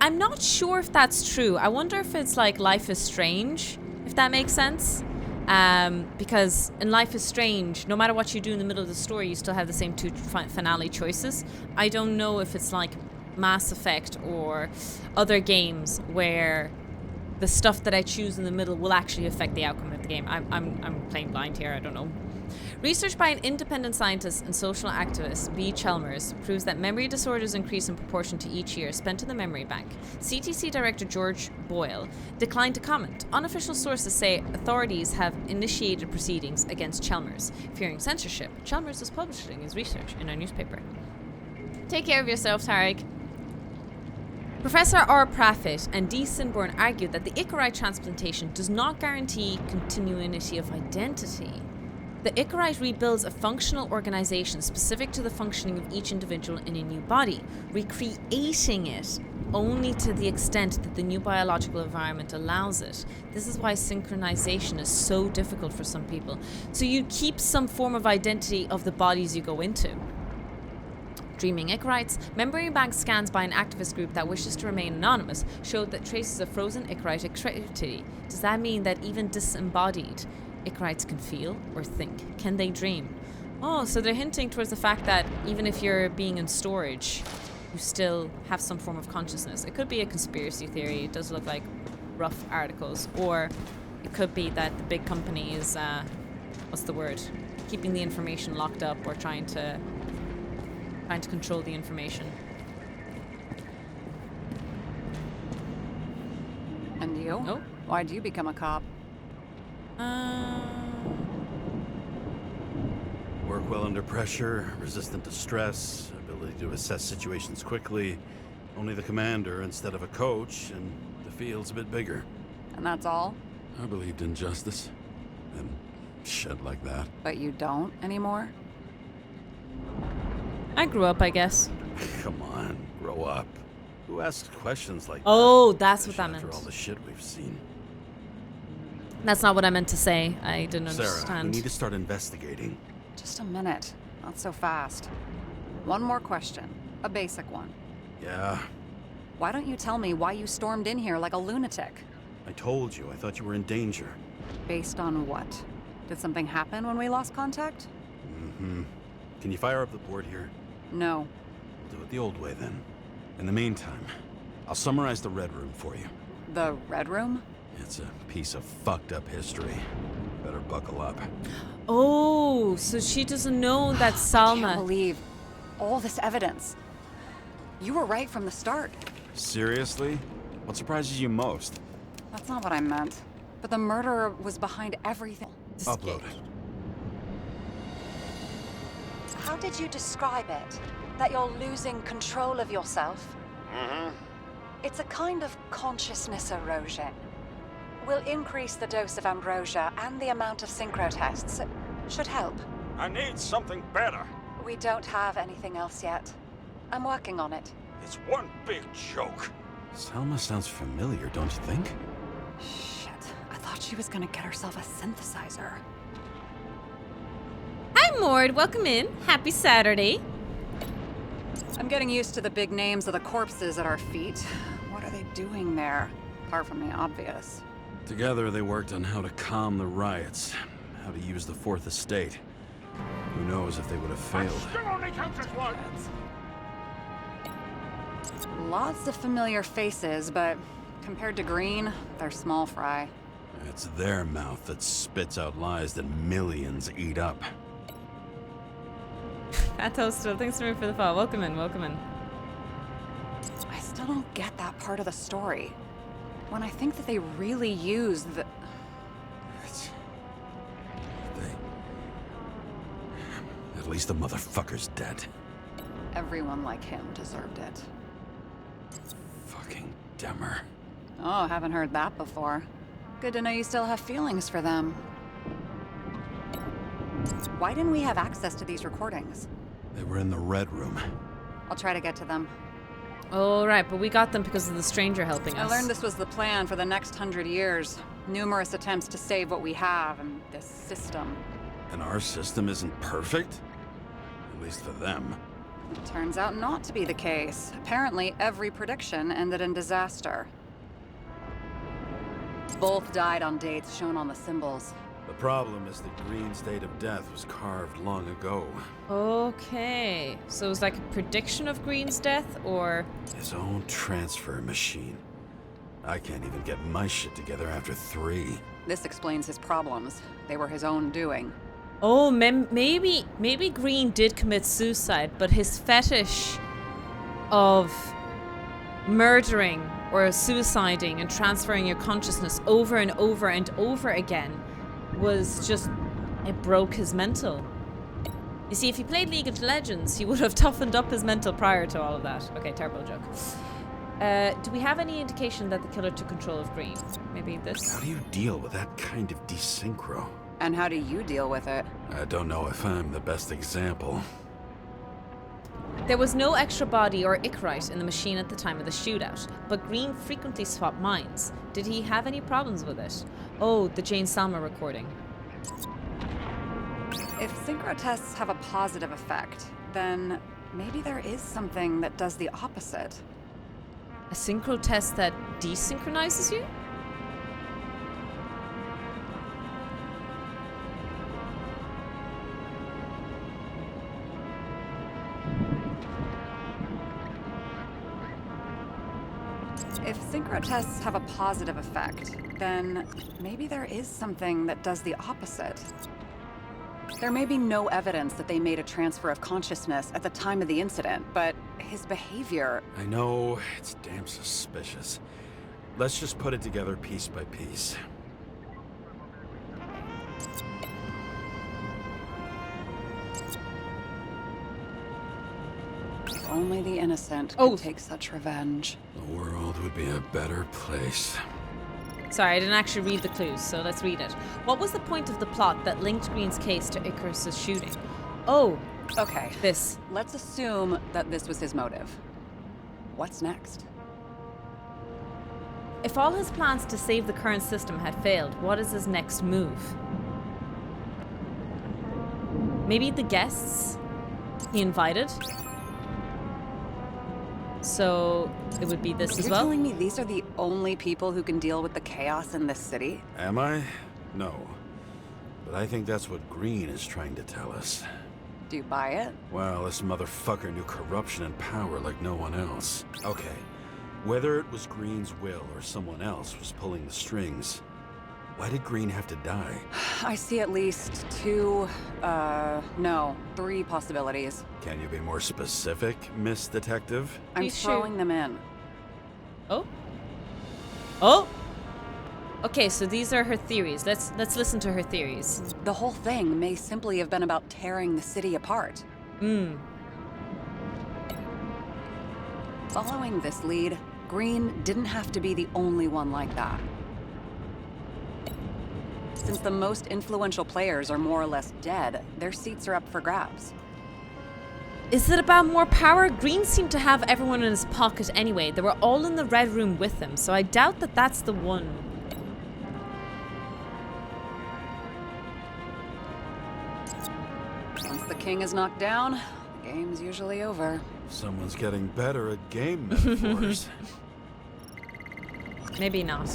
I'm not sure if that's true. I wonder if it's like Life is Strange, if that makes sense. Because in Life is Strange, no matter what you do in the middle of the story, you still have the same two finale choices. I don't know if it's like Mass Effect or other games where the stuff that I choose in the middle will actually affect the outcome of the game. I'm playing blind here, I don't know. Research by an independent scientist and social activist, B. Chalmers, proves that memory disorders increase in proportion to each year spent in the memory bank. CTC Director George Boyle declined to comment. Unofficial sources say authorities have initiated proceedings against Chalmers. Fearing censorship, Chalmers is publishing his research in a newspaper. Take care of yourself, Tarek. Professor R. Praffit and D. Sinborn argued that the Icarite transplantation does not guarantee continuity of identity. The Icarite rebuilds a functional organization specific to the functioning of each individual in a new body, recreating it only to the extent that the new biological environment allows it. This is why synchronization is so difficult for some people. So you keep some form of identity of the bodies you go into. Dreaming Icarites, memory bank scans by an activist group that wishes to remain anonymous showed that traces of frozen Icarite activity. Does that mean that even disembodied Icarites can feel or think? Can they dream? Oh, so they're hinting towards the fact that even if you're being in storage, you still have some form of consciousness. It could be a conspiracy theory. It does look like rough articles. Or it could be that the big company is, what's the word? Keeping the information locked up or trying to control the information. And you? Oh. Why'd you become a cop? Work well under pressure, resistant to stress, ability to assess situations quickly. Only the commander instead of a coach, and the field's a bit bigger. And that's all? I believed in justice. And shit like that. But you don't anymore? I grew up, I guess. Come on, grow up. Who asks questions like Oh, that? that's what that After meant. all the shit we've seen. That's not what I meant to say. I didn't Sarah, we understand. need to start investigating. Just a minute. Not so fast. One more question. A basic one. Yeah, Why don't you tell me why you stormed in here like a lunatic? I told you. I thought you were in danger. Based on what? Did something happen when we lost contact? Mm-hmm. Can you fire up the board here? No. We'll do it the old way then. In the meantime, I'll summarize the Red Room for you. The Red Room? It's a piece of fucked up history. Better buckle up. Oh, so she doesn't know that I can't Salma. believe all this evidence. You were right from the start. Seriously? What surprises you most? That's not what I meant. But the murderer was behind everything. Upload it. How did you describe it? That you're losing control of yourself? Mm-hmm. It's a kind of consciousness erosion. We'll increase the dose of ambrosia and the amount of synchro tests. Should help. I need something better. We don't have anything else yet. I'm working on it. It's one big joke. Selma sounds familiar, don't you think? Shit. I thought she was gonna get herself a synthesizer. Hi, Mord. Welcome in. Happy Saturday. I'm getting used to the big names of the corpses at our feet. What are they doing there? Apart from the obvious. Together, they worked on how to calm the riots, how to use the Fourth Estate. Who knows if they would have failed. Still only counts as one. Lots of familiar faces, but Compared to Green, they're small fry. It's their mouth that spits out lies that millions eat up. Toastal, thanks to me for the follow. Welcome in, welcome in. I still don't get that part of the story. When I think that they really used the... At least the motherfucker's dead. Everyone like him deserved it. Fucking Demmer. Oh, haven't heard that before. Good to know you still have feelings for them. Why didn't we have access to these recordings? They were in the Red Room. I'll try to get to them. Oh, right, but we got them because of the stranger helping us. I learned this was the plan for the next 100 years. Numerous attempts to save what we have and this system. And our system isn't perfect? At least for them. It turns out not to be the case. Apparently, every prediction ended in disaster. Both died on dates shown on the symbols. The problem is the green state of death was carved long ago. Okay, so it was like a prediction of Green's death, or... His own transfer machine. I can't even get my shit together after 3. This explains his problems. They were his own doing. Oh, maybe Green did commit suicide, but his fetish of murdering or suiciding and transferring your consciousness over and over and over again was just, it broke his mental. You see, if he played League of Legends, he would have toughened up his mental prior to all of that. Okay, terrible joke. Do we have any indication that the killer took control of Green? Maybe this? How do you deal with that kind of desynchro? And how do you deal with it? I don't know if I'm the best example. There was no extra body or Icarite in the machine at the time of the shootout, but Green frequently swapped minds. Did he have any problems with it? Oh, the Jane Salma recording. If synchro tests have a positive effect, then maybe there is something that does the opposite. A synchro test that desynchronizes you? If synchro tests have a positive effect, then maybe there is something that does the opposite. There may be no evidence that they made a transfer of consciousness at the time of the incident, but his behavior... I know, it's damn suspicious. Let's just put it together piece by piece. If only the innocent Oh. could take such revenge. The world would be a better place. Sorry, I didn't actually read the clues, so let's read it. What was the point of the plot that linked Green's case to Icarus's shooting? Oh, Okay, this. let's assume that this was his motive. What's next? If all his plans to save the current system had failed, what is his next move? Maybe the guests he invited? So it would be this as You're well? telling me these are the only people who can deal with the chaos in this city? Am I? No. But I think that's what Green is trying to tell us. Do you buy it? Well, this motherfucker knew corruption and power like no one else. Okay, whether it was Green's will or someone else was pulling the strings, why did Green have to die? I see at least 3 possibilities. Can you be more specific, Miss Detective? I'm Please shoot. throwing them in. Oh? Oh? Okay, so these are her theories. Let's listen to her theories. The whole thing may simply have been about tearing the city apart. Following this lead, Green didn't have to be the only one like that. Since the most influential players are more or less dead, their seats are up for grabs. Is it about more power? Green seemed to have everyone in his pocket anyway. They were all in the Red Room with him, so I doubt that that's the one. Once the king is knocked down, the game's usually over. Someone's getting better at game metaphors. Maybe not.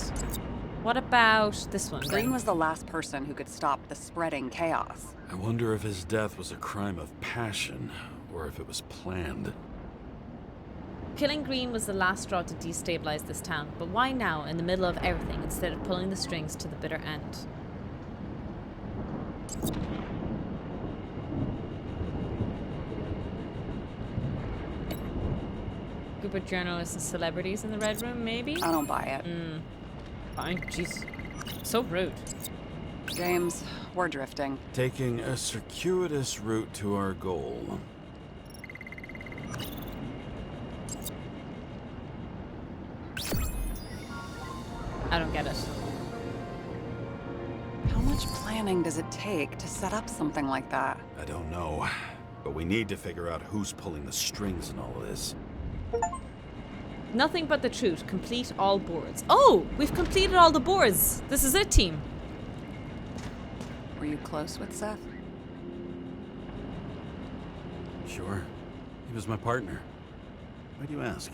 What about this one? Green then? was the last person who could stop the spreading chaos. I wonder if his death was a crime of passion, or if it was planned. Killing Green was the last straw to destabilize this town, but why now, in the middle of everything, instead of pulling the strings to the bitter end? Group of journalists and celebrities in the Red Room, maybe? I don't buy it. Fine, jeez. So rude. James, we're drifting. Taking a circuitous route to our goal. I don't get it. How much planning does it take to set up something like that? I don't know, but we need to figure out who's pulling the strings in all of this. Nothing but the truth. Complete all boards. Oh, we've completed all the boards. This is it, team. Were you close with Seth? Sure. He was my partner. Why do you ask?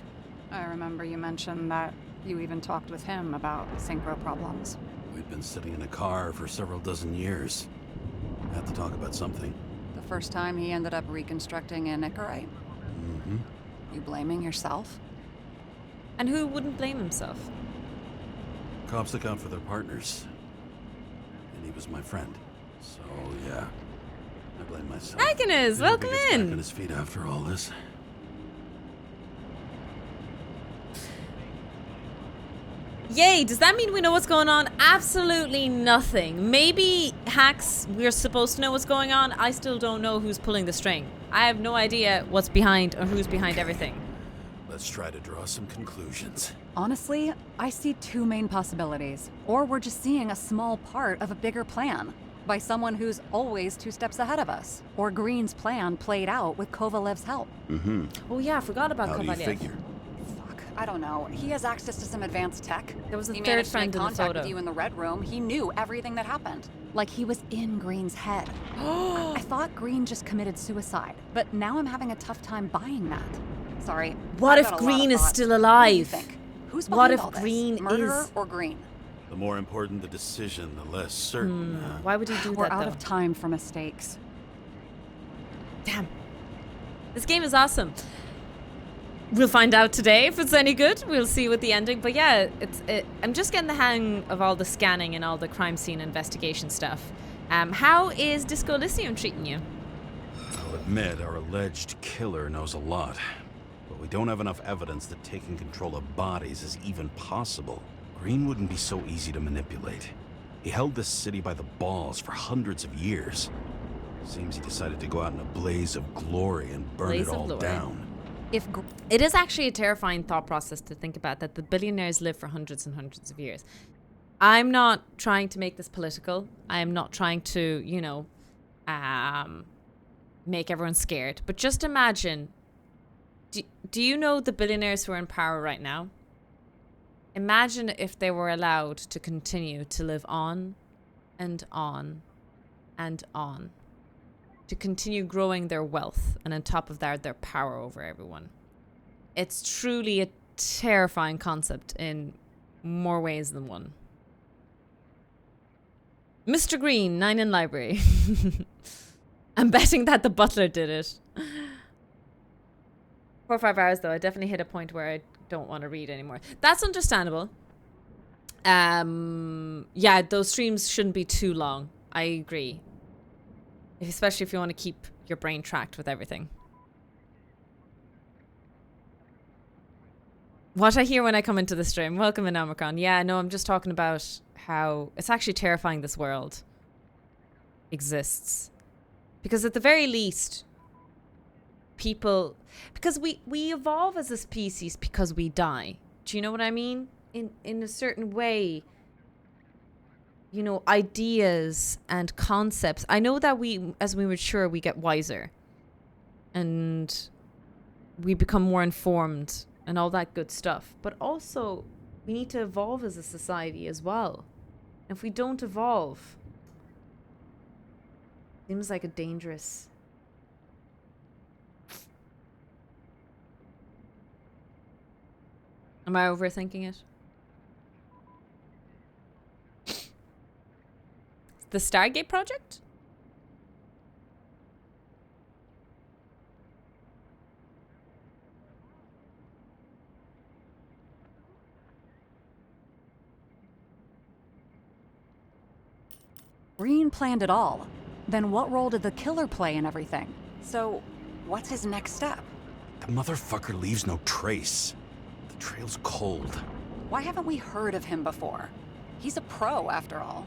I remember you mentioned that you even talked with him about synchro problems. We'd been sitting in a car for several dozen years. Had to talk about something. The first time he ended up reconstructing an Icarite? Mm-hmm. You blaming yourself? And who wouldn't blame himself? Cops look out for their partners. And he was my friend. So, yeah. I blame myself. Agnes, welcome Back on in. his feet after all this. Yay, does that mean we know what's going on? Absolutely nothing. Maybe hacks, we're supposed to know what's going on. I still don't know who's pulling the string. I have no idea what's behind or who's behind everything. Let's try to draw some conclusions. Honestly, I see two main possibilities. Or we're just seeing a small part of a bigger plan by someone who's always 2 steps ahead of us. Or Green's plan played out with Kovalev's help. Mm-hmm. Oh yeah, I forgot about How do you Kovalev. figure? Fuck, I don't know. He has access to some advanced tech. There was a He third managed to friend make in the contact photo. with you in the Red Room. He knew everything that happened. Like he was in Green's head. I thought Green just committed suicide, but now I'm having a tough time buying that. Sorry. What I've if got a lot of Green is thoughts. still What do you alive? think? Who's What behind if all this? Green Murderer is- or Green? The more important the decision, the less certain. Why would he do We're that out though? of time for mistakes. Damn. This game is awesome. We'll find out today if it's any good. We'll see with the ending. But yeah, I'm just getting the hang of all the scanning and all the crime scene investigation stuff. How is Disco Elysium treating you? I'll admit our alleged killer knows a lot, but we don't have enough evidence that taking control of bodies is even possible. Green wouldn't be so easy to manipulate. He held this city by the balls for hundreds of years. Seems he decided to go out in a blaze of glory and burn Blaze it of all glory. down. It is actually a terrifying thought process to think about that the billionaires live for hundreds and hundreds of years. I'm not trying to make this political. I am not trying to, make everyone scared. But just imagine, do you know the billionaires who are in power right now? Imagine if they were allowed to continue to live on and on and on. To continue growing their wealth and on top of that, their power over everyone. It's truly a terrifying concept in more ways than one. Mr. Green, 9 in library. I'm betting that the butler did it. 4 or 5 hours though, I definitely hit a point where I don't want to read anymore. That's understandable. Yeah, those streams shouldn't be too long. I agree. Especially if you want to keep your brain tracked with everything. What I hear when I come into the stream. Welcome in, Omicron. Yeah, no, I'm just talking about how it's actually terrifying this world exists. Because at the very least, people... Because we evolve as a species because we die. Do you know what I mean? In a certain way... You know, ideas and concepts. I know that as we mature, we get wiser. And we become more informed and all that good stuff. But also, we need to evolve as a society as well. If we don't evolve, seems like a dangerous... Am I overthinking it? The Stargate project? Green planned it all. Then what role did the killer play in everything? So, what's his next step? The motherfucker leaves no trace. The trail's cold. Why haven't we heard of him before? He's a pro, after all.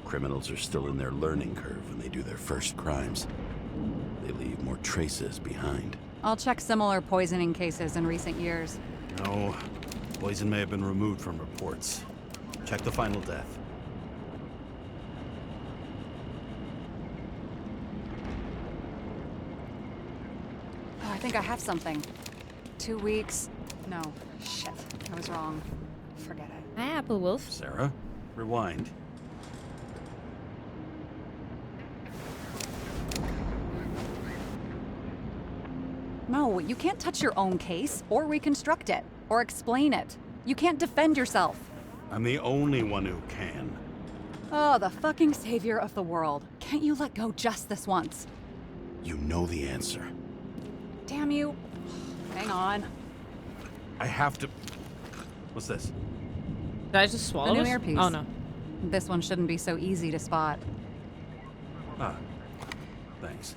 Criminals are still in their learning curve when they do their first crimes. They leave more traces behind. I'll check similar poisoning cases in recent years. No, poison may have been removed from reports. Check the final death. Oh, I think I have something. 2 weeks. No, shit. I was wrong. Forget it. Hi, Apple Wolf. Sarah, rewind. No, you can't touch your own case, or reconstruct it, or explain it. You can't defend yourself. I'm the only one who can. Oh, the fucking savior of the world. Can't you let go just this once? You know the answer. Damn you. Hang on. I have to... What's this? Did I just swallow A new it? earpiece. Oh, no. This one shouldn't be so easy to spot. Ah, thanks.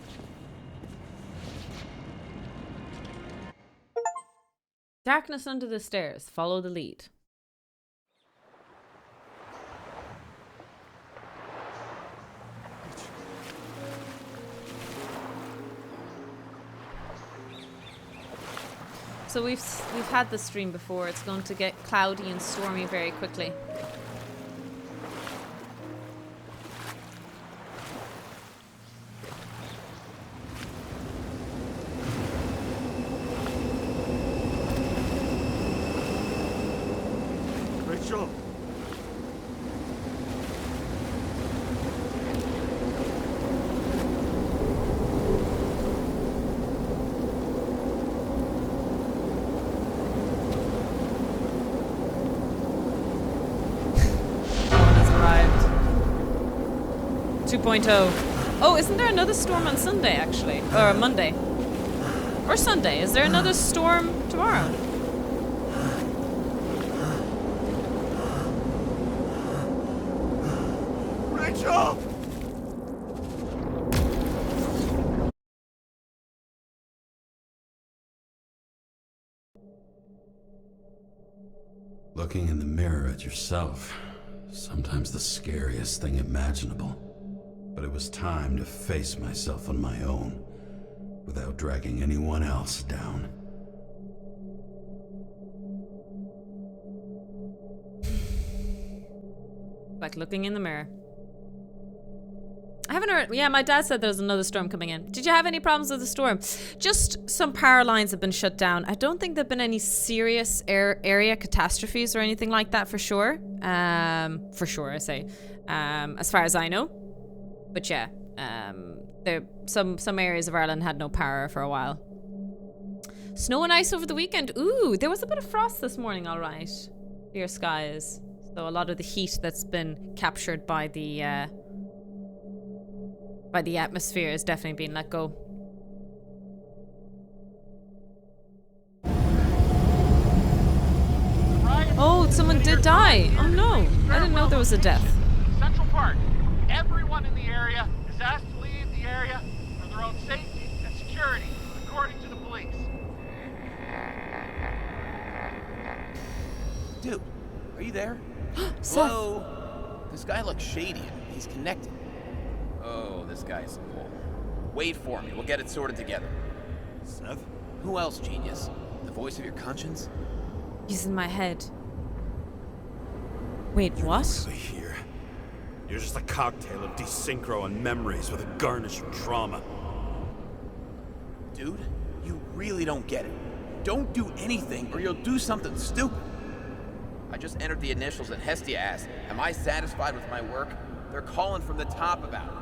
Darkness under the stairs. Follow the lead. So we've had this stream before. It's going to get cloudy and stormy very quickly. Rachel! Has arrived. 2.0. Oh, isn't there another storm on Sunday, actually? Or Monday? Or Sunday? Is there another storm tomorrow? Rachel! Looking in the mirror at yourself, sometimes the scariest thing imaginable. But it was time to face myself on my own, without dragging anyone else down. Like looking in the mirror. I haven't heard. Yeah, my dad said there's another storm coming in. Did you have any problems with the storm? Just some power lines have been shut down. I don't think there've been any serious area catastrophes or anything like that for sure. For sure, I say. As far as I know. But yeah, there some areas of Ireland had no power for a while. Snow and ice over the weekend. Ooh, there was a bit of frost this morning. All right, clear skies. So a lot of the heat that's been captured by the atmosphere is definitely being let go. Oh, someone did die. Oh no, I didn't know there was a death. Central Park. Everyone in the area is asked to leave the area for their own safety and security, according to the police. Dude, are you there? Seth. Hello? This guy looks shady. He's connected. Oh, this guy's cool. Wait for me. We'll get it sorted together. Seth? Who else, genius? The voice of your conscience? He's in my head. Wait, what? Really here. You're just a cocktail of desynchro and memories with a garnish of trauma. Dude, you really don't get it. Don't do anything or you'll do something stupid. I just entered the initials and Hestia asked, am I satisfied with my work? They're calling from the top about it.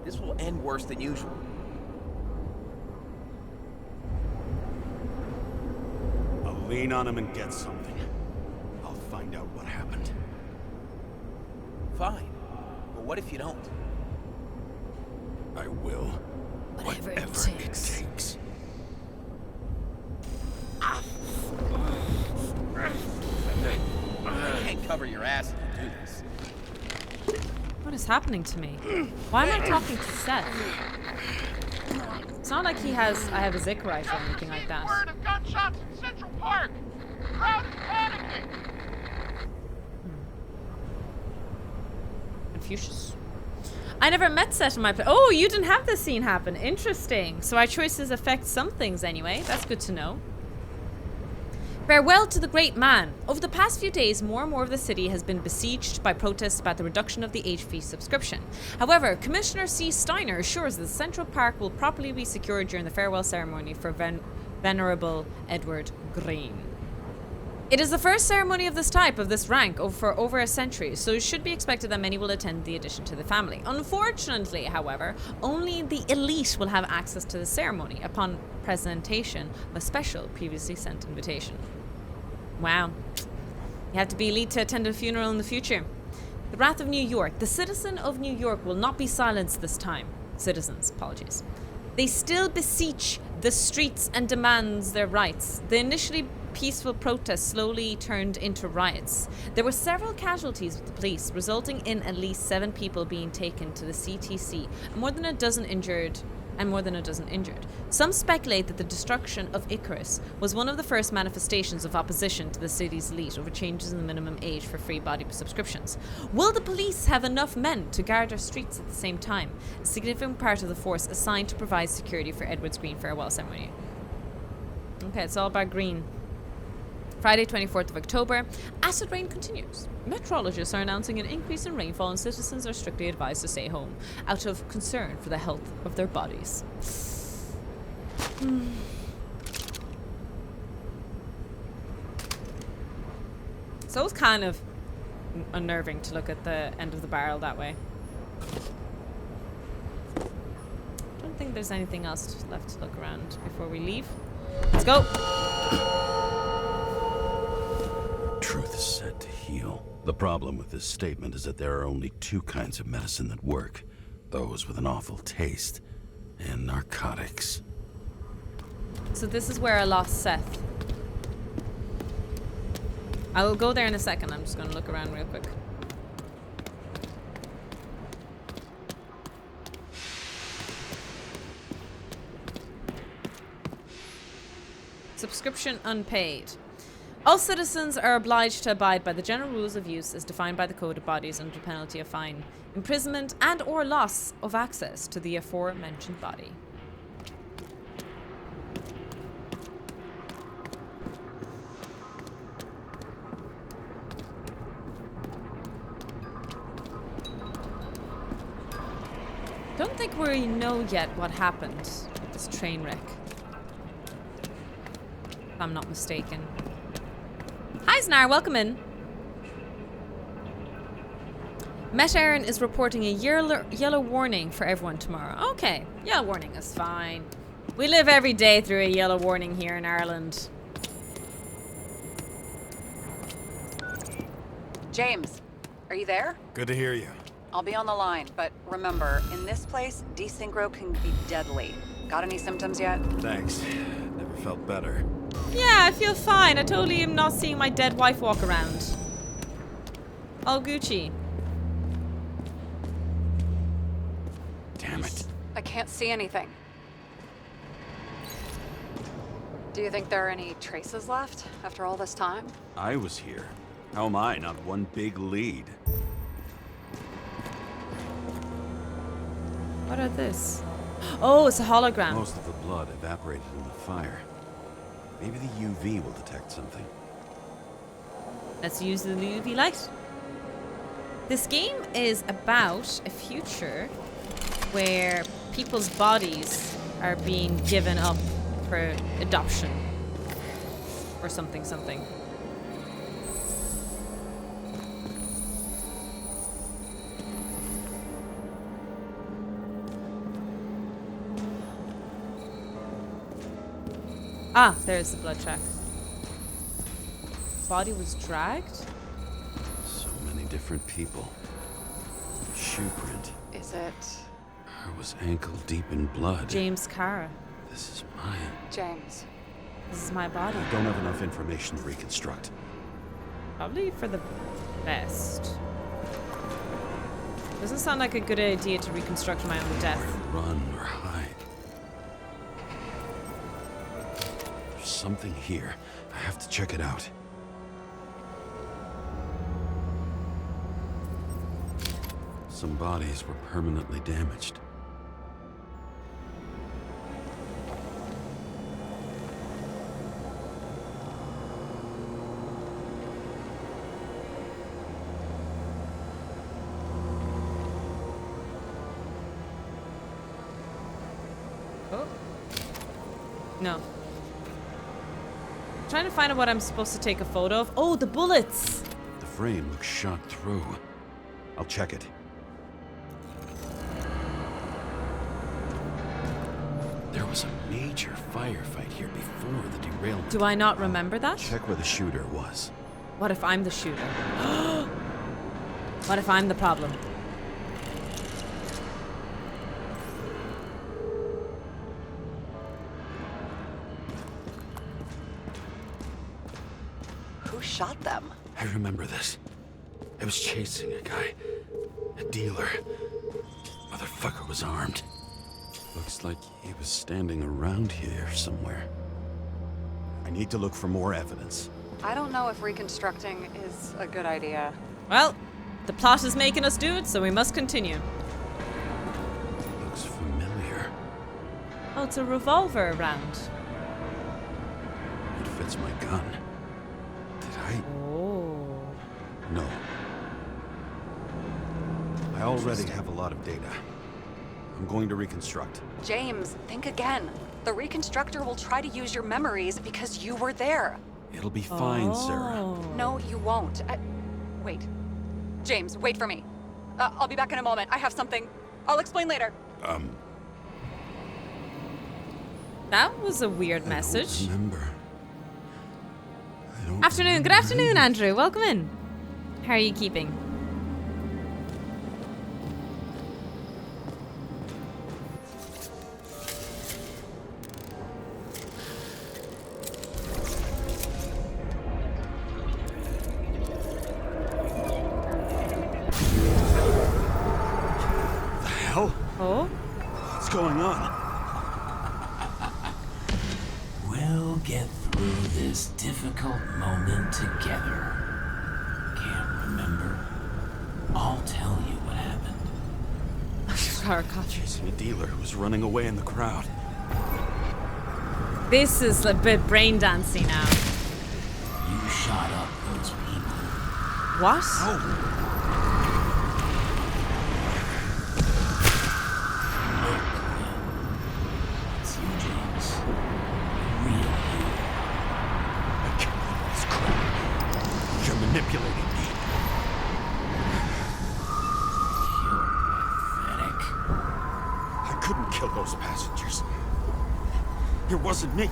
This will end worse than usual. I'll lean on him and get something. I'll find out what happened. Fine. But what if you don't? I will. Whatever it Whatever takes. it takes. I can't cover your ass if you do this. What is happening to me? Why am I talking to Seth? It's not like I have a Icarite or anything like that. Word of gunshots in Central Park. Crowd is panicking. Confucius. I never met Seth in my Oh, you didn't have this scene happen. Interesting. So our choices affect some things anyway. That's good to know. Farewell to the great man. Over the past few days, more and more of the city has been besieged by protests about the reduction of the age fee subscription. However, Commissioner C. Steiner assures that Central Park will properly be secured during the farewell ceremony for Venerable Edward Green. It is the first ceremony of this type, of this rank, for over a century, so it should be expected that many will attend the addition to the family. Unfortunately, however, only the elite will have access to the ceremony upon presentation of a special previously sent invitation. Wow. You have to be elite to attend a funeral in the future. The Wrath of New York. The citizen of New York will not be silenced this time. Citizens, apologies. They still beseech the streets and demands their rights. The initially peaceful protests slowly turned into riots. There were several casualties with the police, resulting in at least 7 people being taken to the CTC and more than a dozen injured. Some speculate that the destruction of Icarus was one of the first manifestations of opposition to the city's elite over changes in the minimum age for free body subscriptions. Will the police have enough men to guard our streets at the same time? A significant part of the force assigned to provide security for Edward's Green farewell ceremony. Okay, it's all about Green. Friday, 24th of October, acid rain continues. Meteorologists are announcing an increase in rainfall and citizens are strictly advised to stay home out of concern for the health of their bodies. So it's kind of unnerving to look at the end of the barrel that way. I don't think there's anything else left to look around before we leave. Let's go! Truth is said to heal. The problem with this statement is that there are only 2 kinds of medicine that work. Those with an awful taste and narcotics. So this is where I lost Seth. I will go there in a second. I'm just going to look around real quick. Subscription unpaid. All citizens are obliged to abide by the general rules of use as defined by the Code of Bodies under penalty of fine, imprisonment, and or loss of access to the aforementioned body. Don't think we know yet what happened with this train wreck. If I'm not mistaken. Hi, Znar, welcome in. Met Aaron is reporting a yellow warning for everyone tomorrow. Okay, yellow warning is fine. We live every day through a yellow warning here in Ireland. James, are you there? Good to hear you. I'll be on the line, but remember, in this place, desynchro can be deadly. Got any symptoms yet? Thanks. Never felt better. Yeah, I feel fine. I totally am not seeing my dead wife walk around. All Gucci. Damn it. I can't see anything. Do you think there are any traces left after all this time? I was here. How am I not one big lead? What are this? Oh, it's a hologram. Most of the blood evaporated in the fire. Maybe the UV will detect something. Let's use the UV light. This game is about a future where people's bodies are being given up for adoption. Or something. Ah, there's the blood track. Body was dragged? So many different people. Shoe print. Is it... I was ankle deep in blood. James Cara. This is mine. James? This is my body. I don't have enough information to reconstruct. Probably for the best. Doesn't sound like a good idea to reconstruct my own death. Run or hide. There's something here. I have to check it out. Some bodies were permanently damaged. Oh. No. Trying to find out what I'm supposed to take a photo of. Oh, the bullets! The frame looks shot through. I'll check it. There was a major firefight here before the derailment. Do I not remember that? Check where the shooter was. What if I'm the shooter? What if I'm the problem? Who shot them? I remember this. I was chasing a guy. A dealer. Motherfucker was armed. Looks like he was standing around here somewhere. I need to look for more evidence. I don't know if reconstructing is a good idea. Well, the plot is making us do it, so we must continue. Looks familiar. Oh, it's a revolver round. It fits my gun. Did I? Oh. No. I already have a lot of data. I'm going to reconstruct. James, think again. The reconstructor will try to use your memories because you were there. It'll be fine, Sarah. No, you won't. Wait. James, wait for me. I'll be back in a moment. I have something. I'll explain later. That was a weird message. I don't remember. Afternoon. Good afternoon, Andrew. Welcome in. How are you keeping? Oh? What's going on? We'll get through this difficult moment together. Can't remember? I'll tell you what happened. Chasing a dealer who was running away in the crowd. This is a bit brain dancey now. You shot up those people. What? Oh. It's you, James. Real you. I can't believe this crap. You're manipulating me. You're pathetic. I couldn't kill those passengers. It wasn't me.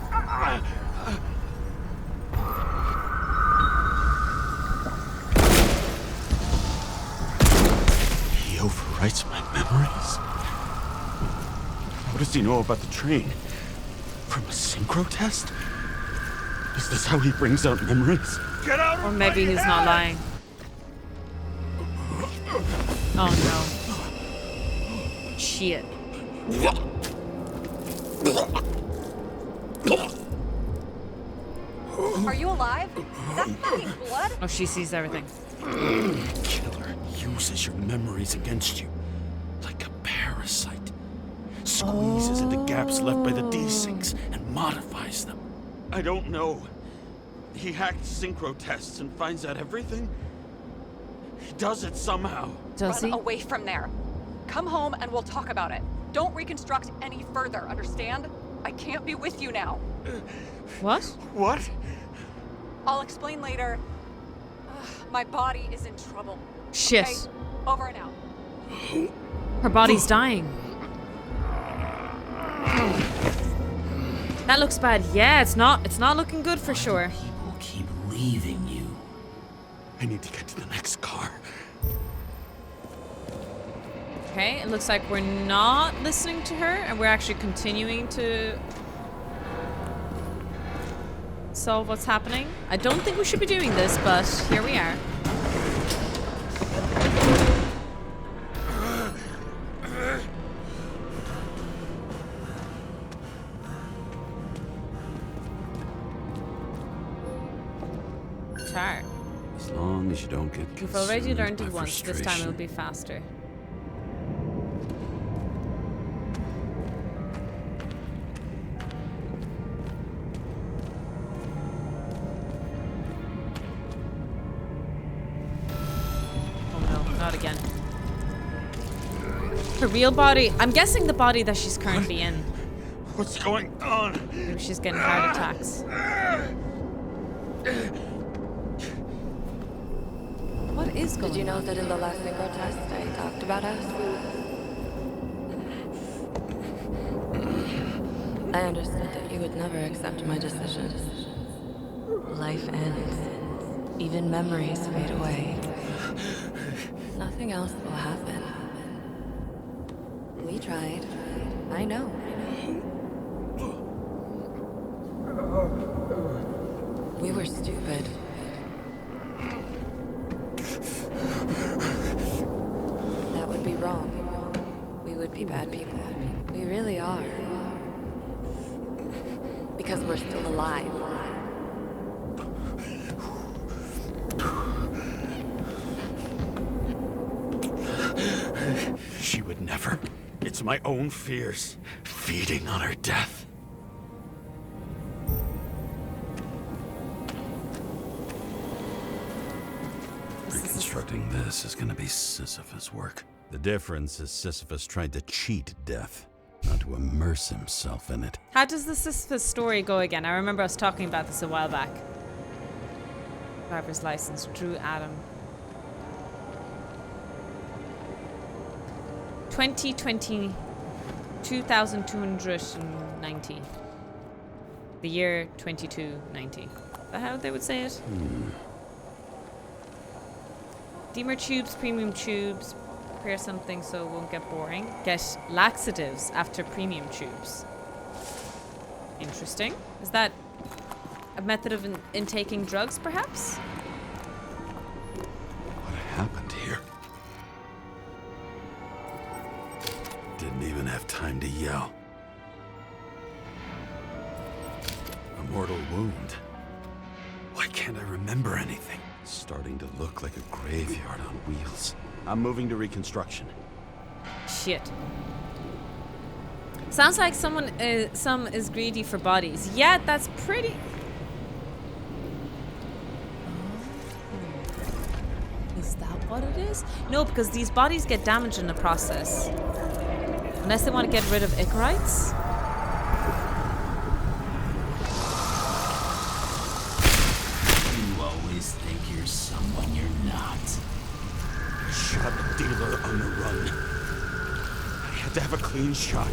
He overwrites my memories. What does he know about the train? From a synchro test? Is this how he brings out memories? Get out of Or maybe he's not lying. Oh no. Shit. Are you alive? Is that fucking blood? Oh, she sees everything. Killer uses your memories against you. Like a parasite. Squeezes into gaps left by the desyncs and modifies them. I don't know. He hacked synchro tests and finds out everything? He does it somehow. Does Run he? away from there. Come home and we'll talk about it. Don't reconstruct any further, understand? I can't be with you now. What? What? I'll explain later. My body is in trouble. Shit. Okay? Over and out. Her body's dying. That looks bad. Yeah, it's not looking good for sure. People keep leaving you. I need to get to the next car. Okay, it looks like we're not listening to her and we're actually continuing to solve what's happening. I don't think we should be doing this, but here we are. guitar. As long as you don't get We've already consumed learned by it once. This time it'll frustration. be faster. Oh no, not again. Her real body. I'm guessing the body that she's currently in. What's going on? Maybe she's getting heart attacks. What is going on? Did you know that in the last synchro test I talked about us? I understood that you would never accept my decisions. Life ends. Even memories fade away. Nothing else will happen. We tried. I know. We were stupid. That would be wrong. We would be bad people. We really are. Because we're still alive. She would never. It's my own fears feeding on her death. Reconstructing this is gonna be Sisyphus work. The difference is Sisyphus tried to cheat death, not to immerse himself in it. How does the Sisyphus story go again? I remember us talking about this a while back. Driver's license, Drew Adam. 2020, 2290. The year 2290. Is that how they would say it? Demer tubes, premium tubes. Prepare something so it won't get boring. Get laxatives after premium tubes. Interesting. Is that a method of intaking drugs, perhaps? What happened here? Didn't even have time to yell. A mortal wound. Why can't I remember anything? It's starting to look like a graveyard on wheels. I'm moving to reconstruction. Shit. Sounds like some is greedy for bodies. Yeah, that's pretty... Is that what it is? No, because these bodies get damaged in the process. Unless they want to get rid of Icarites. You always think you're someone you're not. Shot a dealer on the run. I had to have a clean shot.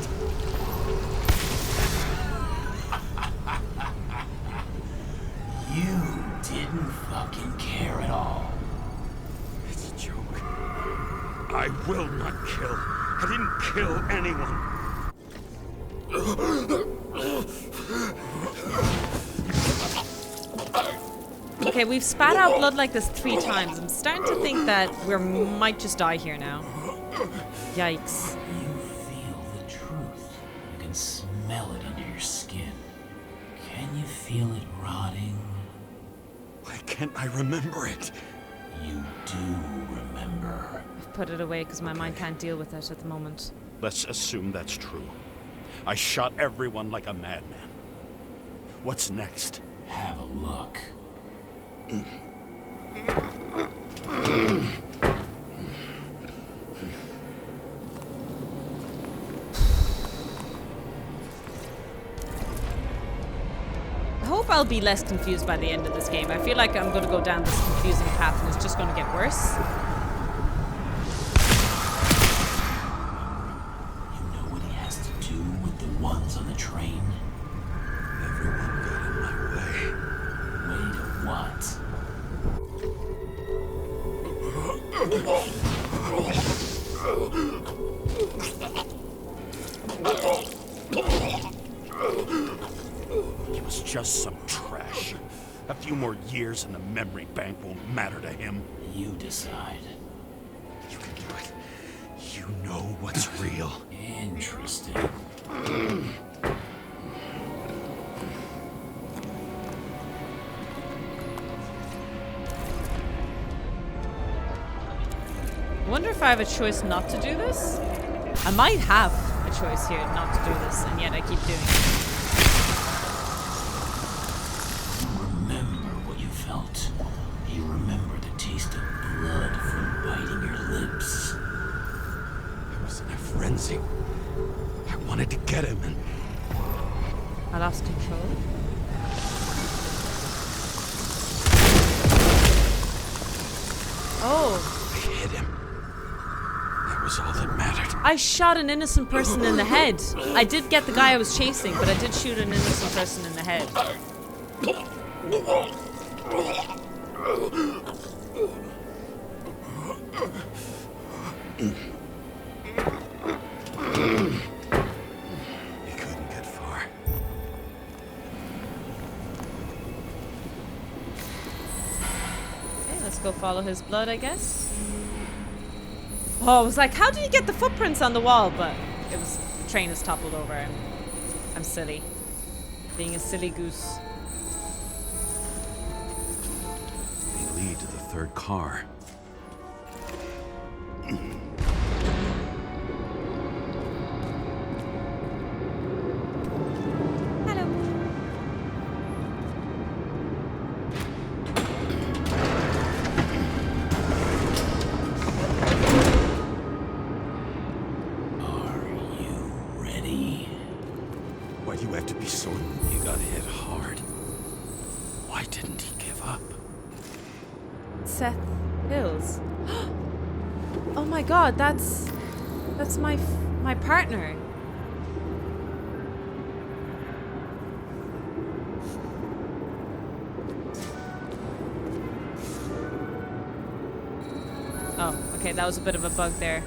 You didn't fucking care at all. It's a joke. I will not kill. I didn't kill anyone. Okay, we've spat out blood like this 3 times. I'm starting to think that we might just die here now. Yikes. You feel the truth. You can smell it under your skin. Can you feel it rotting? Why can't I remember it? You do remember. I've put it away because my mind can't deal with it at the moment. Let's assume that's true. I shot everyone like a madman. What's next? Have a look. I hope I'll be less confused by the end of this game. I feel like I'm going to go down this confusing path and it's just going to get worse. You know what he has to do with the ones on the train? Everyone got in my way. Way to what? He was just some trash. A few more years in the memory bank won't matter to him. You decide. You can do it. You know what's real. Interesting. if I have a choice not to do this. I might have a choice here not to do this, and yet I keep doing it. Remember what you felt. You remember the taste of blood from biting your lips. I was in a frenzy. I wanted to get him and... I lost control. Oh. I hit him. That was all that mattered. I shot an innocent person in the head. I did get the guy I was chasing, but I did shoot an innocent person in the head. He couldn't get far. Okay, let's go follow his blood, I guess. Oh, I was like, how did you get the footprints on the wall? But it was, the train has toppled over. I'm silly. Being a silly goose. They lead to the third car. Hello. Are you ready? Why do you have to be so... You got hit hard. Why didn't he give up? Seth Hills. Oh my god, that's my partner. Oh, okay, that was a bit of a bug there.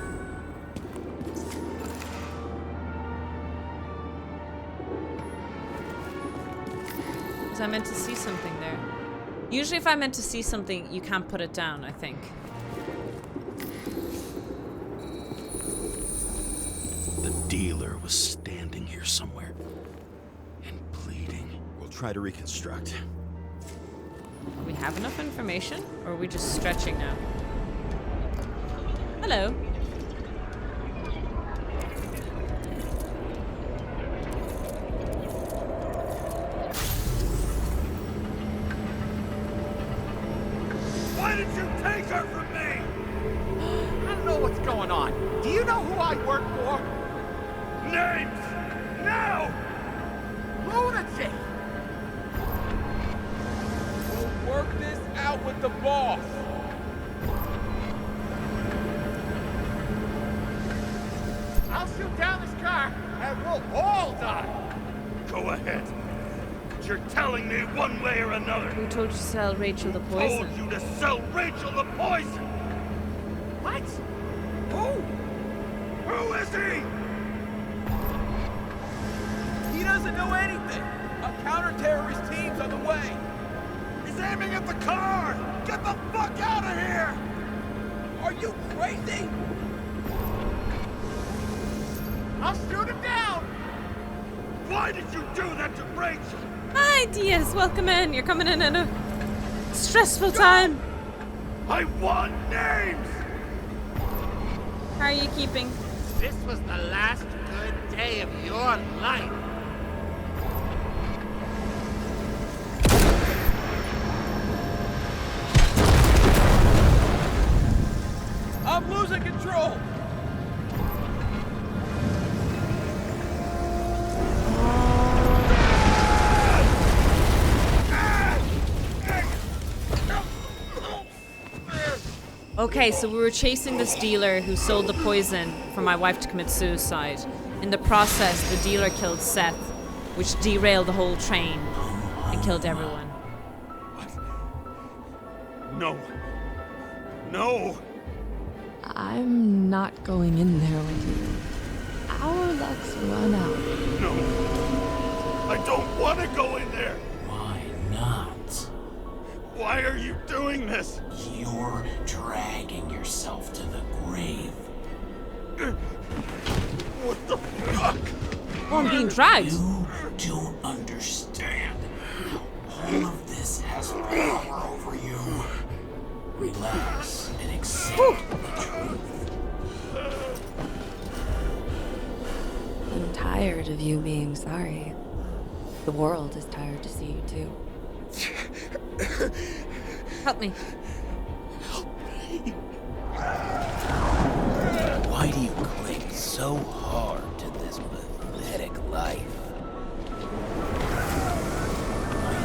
Was I meant to see something there? Usually if I meant to see something, you can't put it down, I think. The dealer was standing here somewhere. And bleeding. We'll try to reconstruct. Do we have enough information? Or are we just stretching now? Hello. Why did you take her from me? I don't know what's going on. Do you know who I work for? Names! Now! Lunatic! We'll work this out with the boss. I'll shoot down this car and we'll all die. Go ahead. You're telling me one way or another. Who told you to sell Rachel the Told poison? you to sell Rachel the poison. What? Who? Who is he? He doesn't know anything. A counter-terrorist team's on the way. He's aiming at the car. Get the fuck out of here. Are you crazy? I'll shoot him down. Why did you do that to Rachel? Hi, Diaz. Welcome in. You're coming in at a stressful time. I want names. How are you keeping? This was the last good day of your life. I'm losing control. Okay, so we were chasing this dealer who sold the poison for my wife to commit suicide. In the process, the dealer killed Seth, which derailed the whole train and killed everyone. No. No. I'm not going in there with you. Our luck's run out. No. I don't want to go in there. Why not? Why are you doing this? You're dragging yourself to the grave. What the fuck? Oh, I'm being dragged. You don't understand how all of this has power over you. Relax and accept the truth. tired of you being sorry. The world is tired to see you too. Help me. Why do you cling so hard to this pathetic life?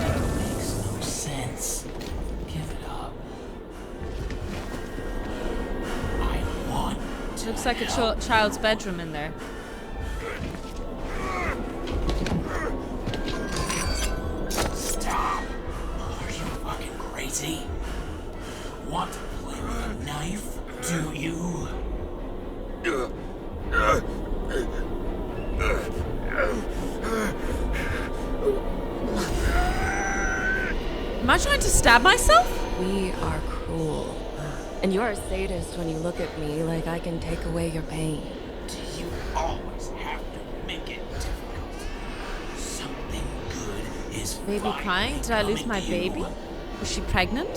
It makes no sense. Give it up. I want to Looks like a help. child's bedroom in there. Stop. Are you fucking crazy? Want to play with a knife? Do you? Am I trying to stab myself? We are cruel. And you're a sadist when you look at me like I can take away your pain. Do you always have to make it difficult? Something good is Baby finally crying? Did I lose coming my to baby? you. Was she pregnant?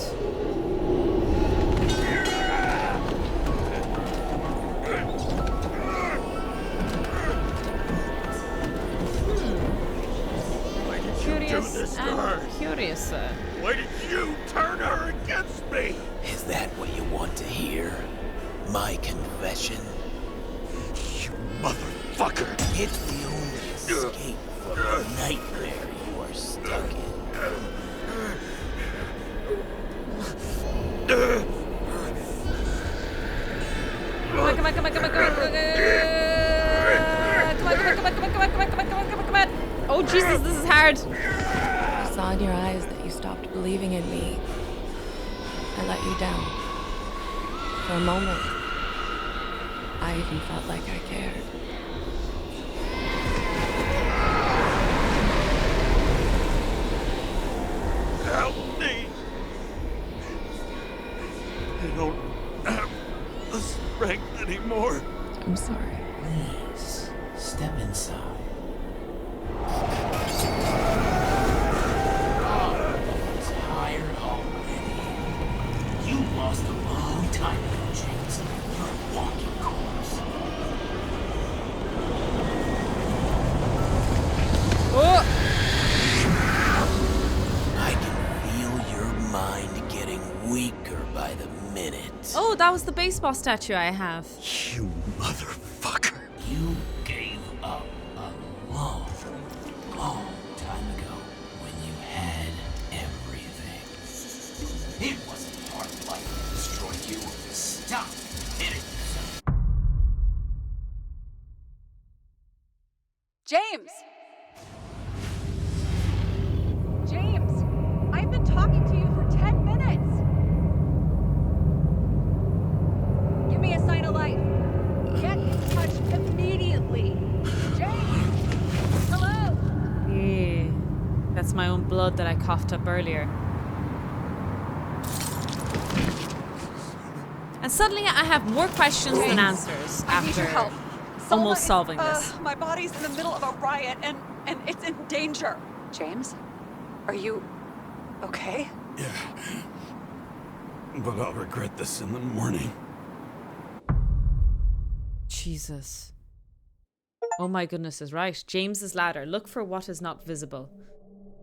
Why did you do Curious this to her? and curious, sir. Why did you turn her against me? Is that what you want to hear? My confession? You motherfucker! It's the only escape from the nightmare you are stuck in. Come on, come on, come on, come on, come on, come on, come on. Oh Jesus, this is hard. I saw in your eyes that you stopped believing in me. I let you down. For a moment, I even felt like I cared. Help me! I don't have the strength anymore. I'm sorry. Please, step inside. Tired already. You lost a long time ago, James. You're a walking corpse. Oh, I can feel your mind getting weaker by the minute. oh, that was the baseball statue I have. You motherfucker! You gave up a long, long time ago when you had everything. It wasn't part of life that destroyed you. Stop hitting yourself. James! James! I've been talking to you for 10 minutes! Give me a sign of life. Get in touch immediately. James! Hello? Yeah, that's my own blood that I coughed up earlier. And suddenly I have more questions than answers I need after your help. almost Selma solving is, this. My body's in the middle of a riot and it's in danger. James? Are you okay? Yeah. But I'll regret this in the morning. Jesus. Oh my goodness is right. James's ladder. Look for what is not visible.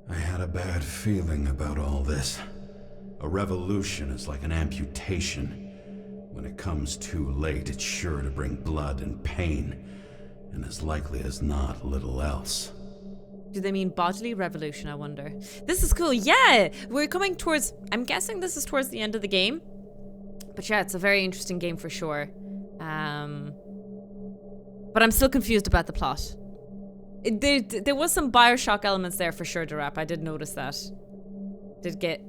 I had a bad feeling about all this. A revolution is like an amputation. When it comes too late, it's sure to bring blood and pain, and as likely as not, little else. Do they mean bodily revolution, I wonder? This is cool. Yeah, we're coming towards... I'm guessing this is towards the end of the game. But yeah, it's a very interesting game for sure. But I'm still confused about the plot. There was some Bioshock elements there for sure, Durap. I did notice that.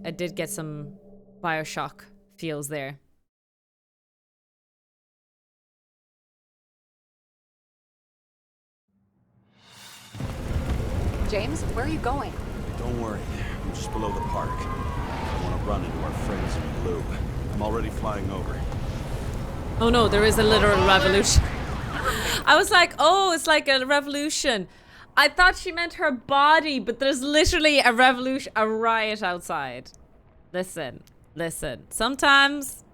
I did get some Bioshock feels there. James, where are you going? Don't worry, I'm just below the park. I want to run into our friends in blue. I'm already flying over. Oh no, there is a literal revolution. I was like, oh, it's like a revolution. I thought she meant her body, but there's literally a revolution, a riot outside. Listen. Sometimes...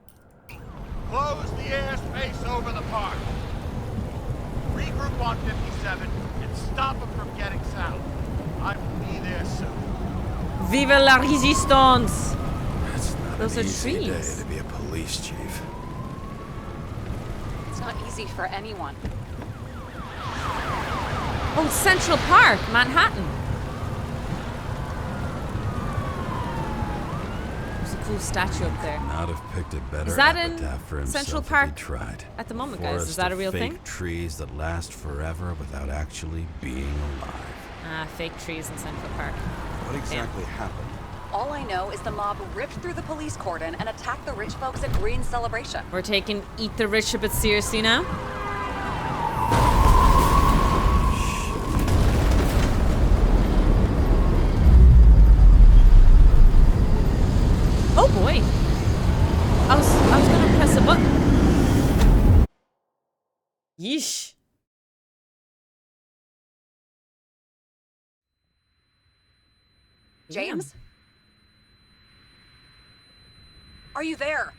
Close the airspace over the park. Regroup on 57 and stop him from getting south. I will be there soon. Vive la résistance! It's not Those an are easy day trees. to be a police chief. It's not easy for anyone. Oh, Central Park, Manhattan. There's a cool statue up there. Not have picked a better Is that in epitaph for himself Central if Park he tried. at the moment, guys? Forest Is that a of real fake thing? trees that last forever without actually being alive. Ah, fake trees in Central Park. What exactly happened? All I know is the mob ripped through the police cordon and attacked the rich folks at Green's celebration. We're taking Eat the Rich a bit seriously now. Oh boy. I was gonna press a button. Yeesh. James? Are you there?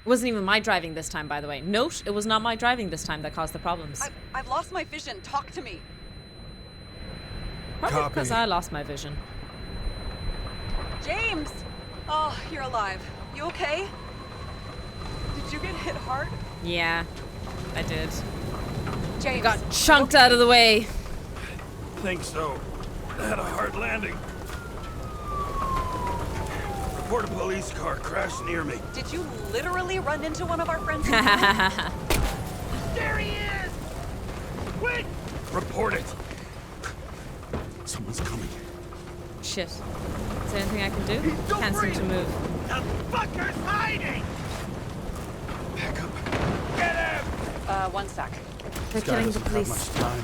It wasn't even my driving this time, by the way. Note, it was not my driving this time that caused the problems. I've lost my vision. Talk to me. Probably Copy. because I lost my vision. James! Oh, you're alive. You okay? Did you get hit hard? Yeah, I did. James. Got chunked out of the way. Think so. I had a hard landing. Report a police car crashed near me. Did you literally run into one of our friends? There he is! Quick! Report it. Someone's coming. Shit. Is there anything I can do? Don't Can't seem to breathe. move. The fucker's hiding! Back up. Get him! One sec. They're This guy killing the doesn't have police. much time.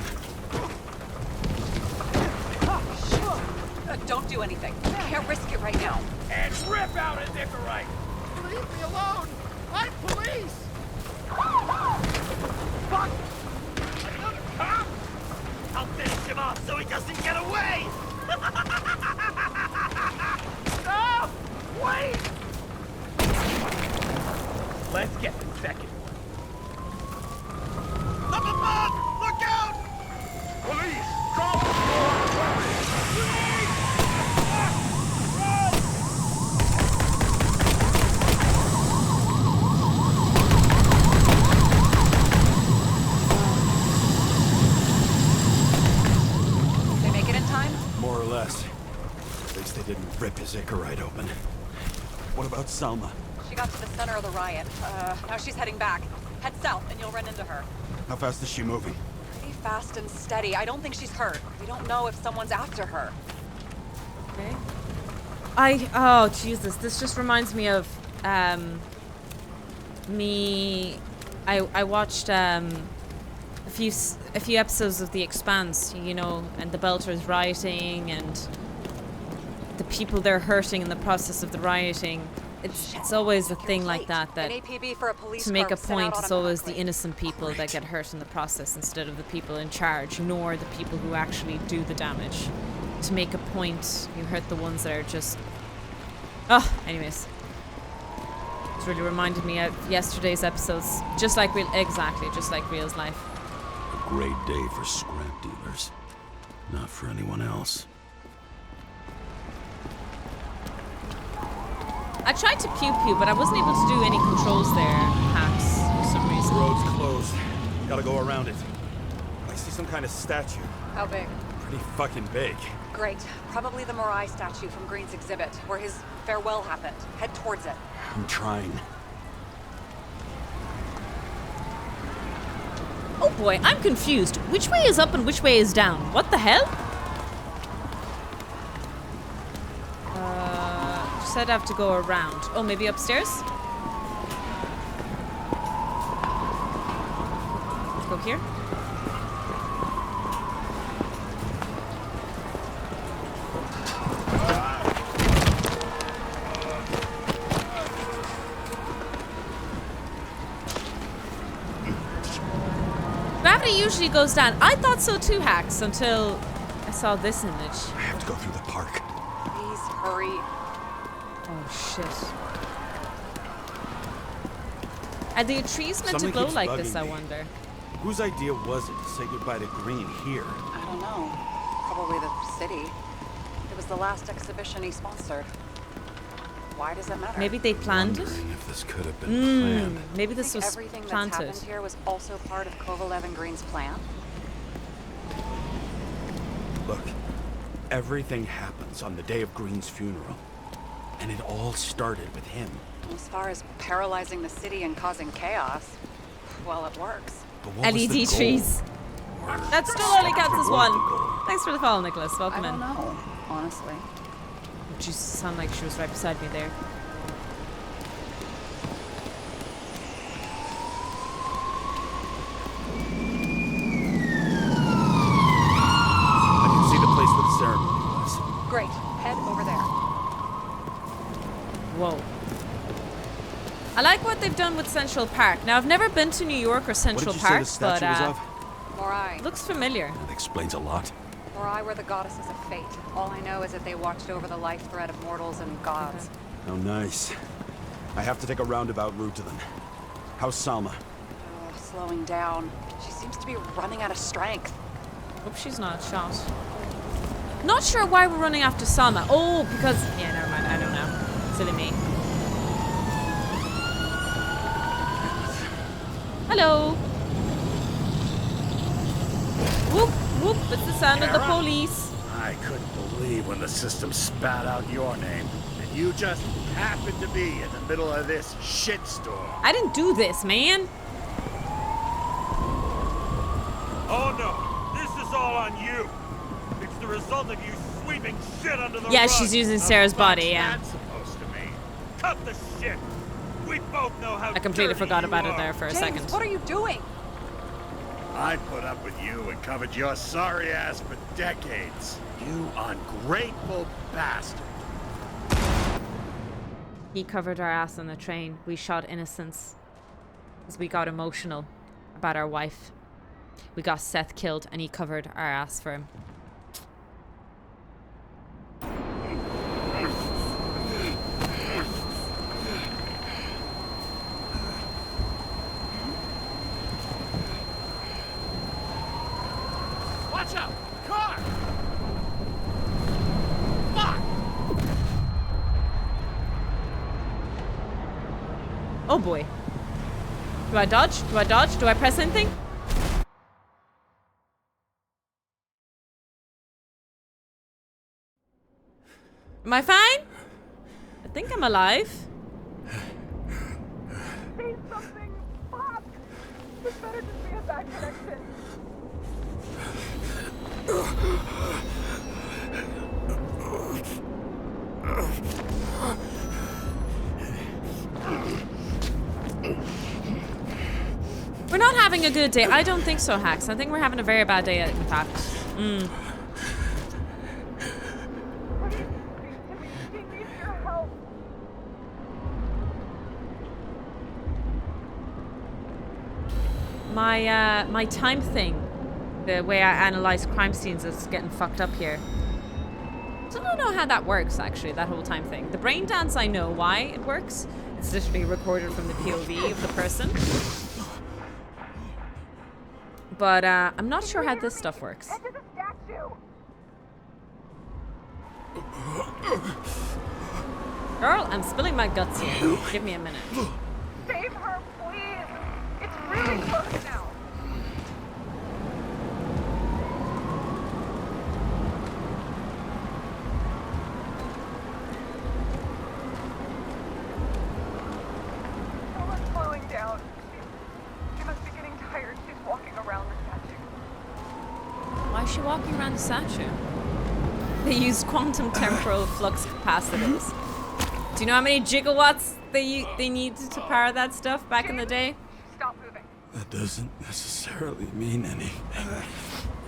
Don't do anything. Can't risk it right now. And rip out a Nicorite! Leave me alone! I'm police! Fuck! Another cop? I'll finish him off so he doesn't get away! Stop! Wait! Let's get the second. Up above! Look out! Police! Call for Police! Run! They make it in time? More or less. At least they didn't rip his Icarite open. What about Salma? She got to the center of the riot. Now she's heading back. Head south and you'll run into her. How fast is she moving? Pretty fast and steady. I don't think she's hurt. We don't know if someone's after her. Okay. Oh Jesus, this just reminds me of I watched a few episodes of The Expanse, you know, and the Belters rioting and the people they're hurting in the process of the rioting. It's always a thing like that An APB for a police to make car a sent out point, on it's a always the conclave. innocent people that get hurt in the process instead of the people in charge, nor the people who actually do the damage. To make a point, you hurt the ones that are just... Oh, anyways. It's really reminded me of yesterday's episodes. Just like real... Exactly, just like real's life. A great day for scrap dealers. Not for anyone else. I tried to pew-pew, but I wasn't able to do any controls there, hacks, for some The reason. road's closed. Gotta go around it. I see some kind of statue. How big? Pretty fucking big. Great. Probably the Morai statue from Green's exhibit, where his farewell happened. Head towards it. I'm trying. Oh boy, I'm confused. Which way is up and which way is down? What the hell? Said I have to go around. Oh, maybe upstairs? Let's go here. Gravity usually goes down. I thought so too, Hacks, until I saw this image. I have to go through the park. Please hurry. Oh shit. Are the trees meant Something to glow keeps like bugging this, I me. wonder? Whose idea was it to say goodbye to green here? I don't know. Probably the city. It was the last exhibition he sponsored. Why does it matter? Maybe they planned it? Wondering if this could have been planned. Maybe this Think was everything planted. that's happened here was also part of Kovalev and Green's plan? Look, everything happens on the day of Green's funeral. And it all started with him. As far as paralyzing the city and causing chaos, well, it works. But what was the LED goal? trees. Or That still only counts as what one. the goal? Thanks for the follow, Nicholas. I Welcome don't in. know, honestly. She sounded like she was right beside me there. I can see the place where the ceremony was. Great. Head over there. Whoa. I like what they've done with Central Park. Now, I've never been to New York or Central What did you Park, say the statue but was of? Morai. looks familiar. That explains a lot. Morai were the goddesses of fate. All I know is that they watched over the life thread of mortals and gods. Oh, nice. I have to take a roundabout route to them. How's Salma? Oh, slowing down. She seems to be running out of strength. Hope she's not shot. Not sure why we're running after Salma. Oh, because... Yeah, never mind. I don't know. Silly me. Hello. Whoop, whoop. It's the sound of the police. I couldn't believe when the system spat out your name, and you just happened to be in the middle of this shitstorm. I didn't do this, man. Oh no, this is all on you. It's the result of you sweeping shit under the Yeah, rug. she's using Sarah's body, yeah. What's that supposed to mean? Cut the shit. We both know how I completely dirty forgot you about it are. there for a James, second. what are you doing? I put up with you and covered your sorry ass for decades. You ungrateful bastard. He covered our ass on the train. We shot innocents. Because we got emotional about our wife. We got Seth killed and he covered our ass for him. Watch out! Car! Fuck! Oh boy. Do I dodge? Do I dodge? Do I press anything? Am I fine? I think I'm alive. Say something! Fuck! This better just be a bad connection. We're not having a good day. I don't think so, Hax. I think we're having a very bad day, in fact. Please, Timmy, he needs your help. My time thing, the way I analyze crime scenes is getting fucked up here. So I don't know how that works, actually, that whole time thing. The brain dance, I know why it works. It's literally recorded from the POV of the person. But I'm not sure how this stuff works. Head to the statue. Girl, I'm spilling my guts here. Give me a minute. Save her, please. It's really close now. Someone's slowing down. She must be getting tired. She's walking around the statue. Why is she walking around the statue? They used quantum temporal flux capacitors. Do you know how many gigawatts they needed to power that stuff back in the day? Stop moving. That doesn't necessarily mean anything.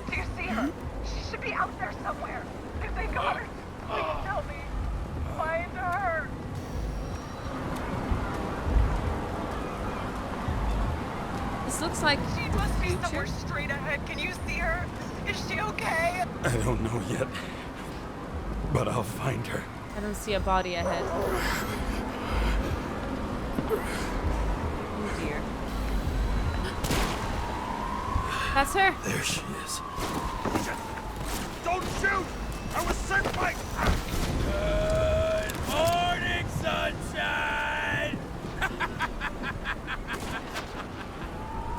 Do you see her? She should be out there somewhere. If they got her, please help me. Find her. This looks like She must be future. somewhere straight ahead. Can you see her? Is she okay? I don't know yet. But I'll find her. I don't see a body ahead. Oh dear. That's her. There she is. Don't shoot! I was sent by... Good morning, sunshine!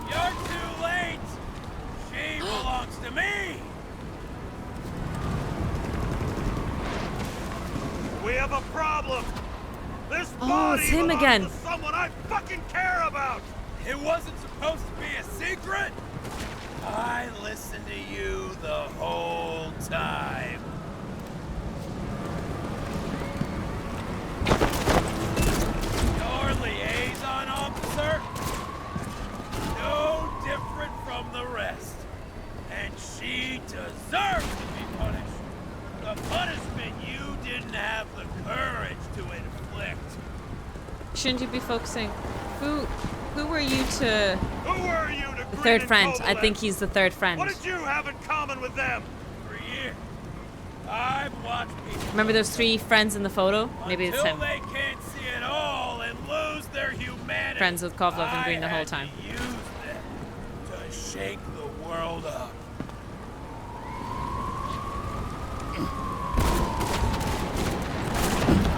You're too late! She belongs to me! We have a problem! This Oh, body it's him belongs again. to someone I fucking care about! It wasn't supposed to be a secret! I listened to you the whole time. Your liaison officer? No different from the rest. And she deserves to be punished. The punishment you didn't have the courage to inflict. Shouldn't you be focusing? Who were you to... Who are you to The third friend. I think he's the third friend. What did you have in common with them? For years, I've watched people... Remember those 3 friends in the photo? Maybe it's until him. they can't see it all and lose their humanity. Friends with Kovlov and Green the whole time. I had to use them to shake the world up.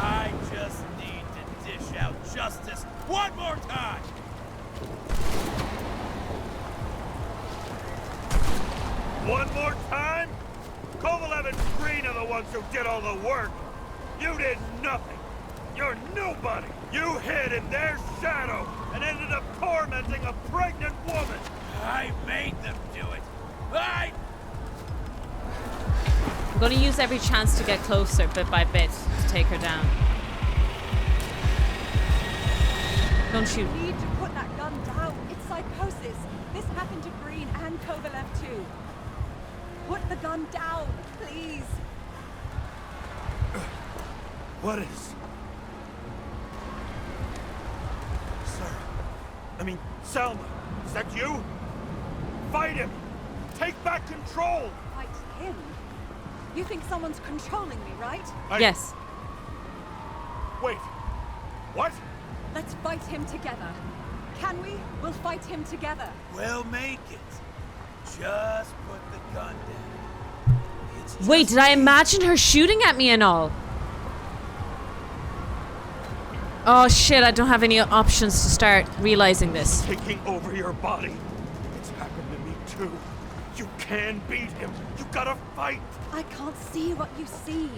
I just need to dish out justice one more time. One more time? Kovalev and Green are the ones who did all the work. You did nothing. You're nobody. You hid in their shadow and ended up tormenting a pregnant woman. I made them do it. I'm going to use every chance to get closer, bit by bit, to take her down. Don't shoot. You need to put that gun down. It's psychosis. This happened to Green and Kovalev too. Put the gun down, please. What is? Sarah. I mean, Selma. Is that you? Fight him. Take back control. Fight him? You think someone's controlling me, right? Yes. Wait. What? Let's fight him together. Can we? We'll fight him together. We'll make it. Just put the gun down. It's Wait, just did I imagine her shooting at me and all? Oh shit, I don't have any options to start realizing this. Taking over your body. It's happened to me too. You can beat him. You gotta fight. I can't see what you see,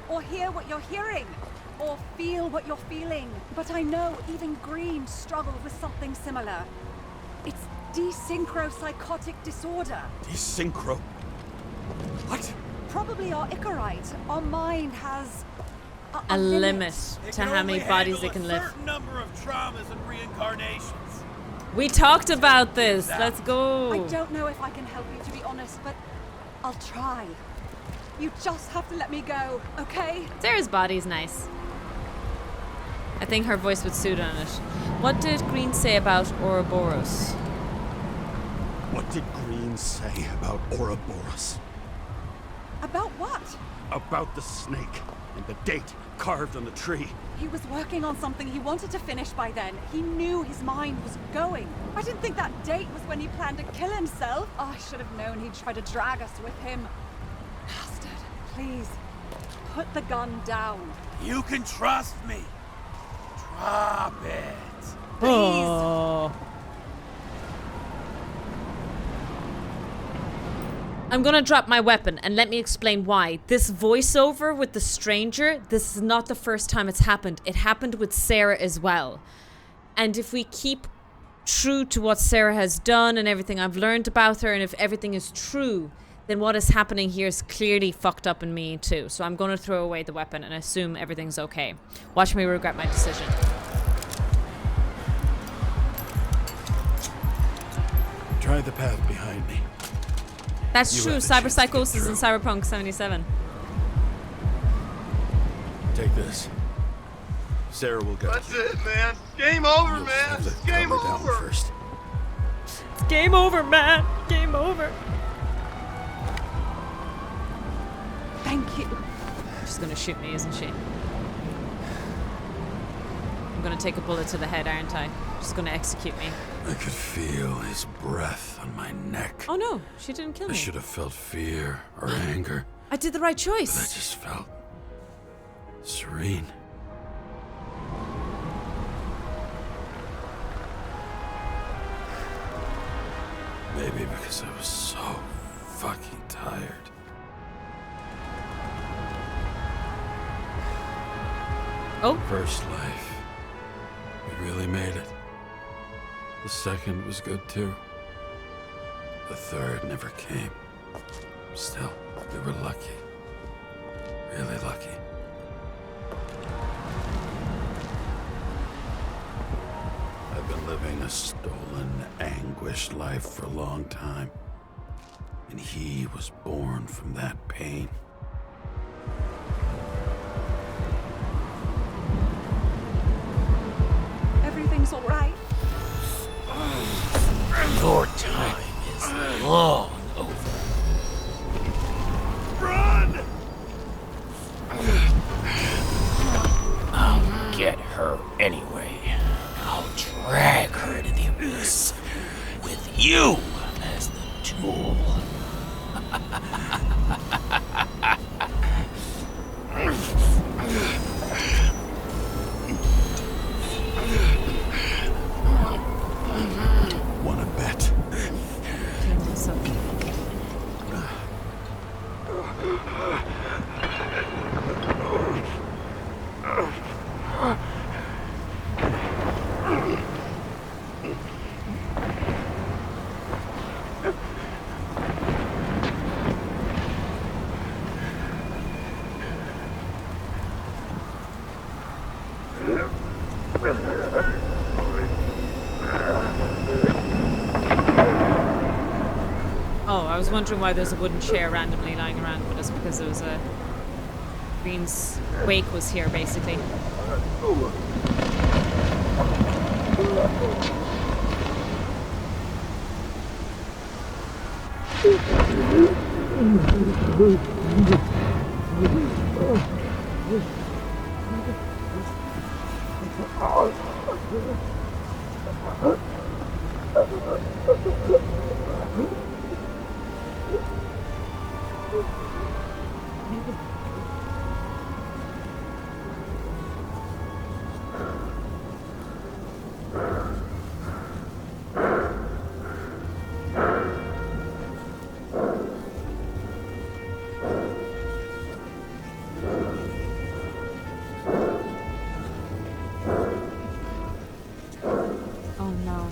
or hear what you're hearing, or feel what you're feeling. But I know even Green struggled with something similar. It's desynchropsychotic disorder. Desynchro. What? Probably our Icarite. Our mind has A limit It to can how many only bodies handle it can a live. certain number of traumas and reincarnations. We talked about this. Let's go. I don't know if I can help you, to be honest, but I'll try. You just have to let me go, okay? Sarah's body's nice. I think her voice would suit on it. What did Green say about Ouroboros? What did Green say about Ouroboros? About what? About the snake and the date carved on the tree. He was working on something he wanted to finish by then. He knew his mind was going. I didn't think that date was when he planned to kill himself. Oh, I should have known he'd try to drag us with him. Bastard. Please, put the gun down. You can trust me. Drop it. Please. Oh. I'm gonna drop my weapon and let me explain why. This voiceover with the stranger, this is not the first time it's happened. It happened with Sarah as well. And if we keep true to what Sarah has done and everything I've learned about her, and if everything is true, then what is happening here is clearly fucked up in me too. So I'm gonna throw away the weapon and assume everything's okay. Watch me regret my decision. Try the path behind me. That's You true. have a chance to get Cyberpsychosis in through. Cyberpunk 77. Take this. Sarah will guide That's you. it, man. Game over, You'll man. have to It's game calm her down over. first. It's game over, man. Game over. Thank you. She's gonna shoot me, isn't she? I'm gonna take a bullet to the head, aren't I? She's gonna execute me. I could feel his breath on my neck. Oh no, she didn't kill me. I should have felt fear or anger. I did the right But I choice. just felt serene. Maybe because I was so fucking tired. Oh. First life. We really made it. The second was good too. The third never came. Still, we were lucky. Really lucky. I've been living a stolen, anguished life for a long time. And he was born from that pain. Everything's all right. Your time is long over. Run! I'll get her anyway. I'll drag her to the abyss with you as the tool. Wanna bet? Oh, I was wondering why there's a wooden chair randomly lying around, but it's because there was a Green's wake was here, basically. Oh no.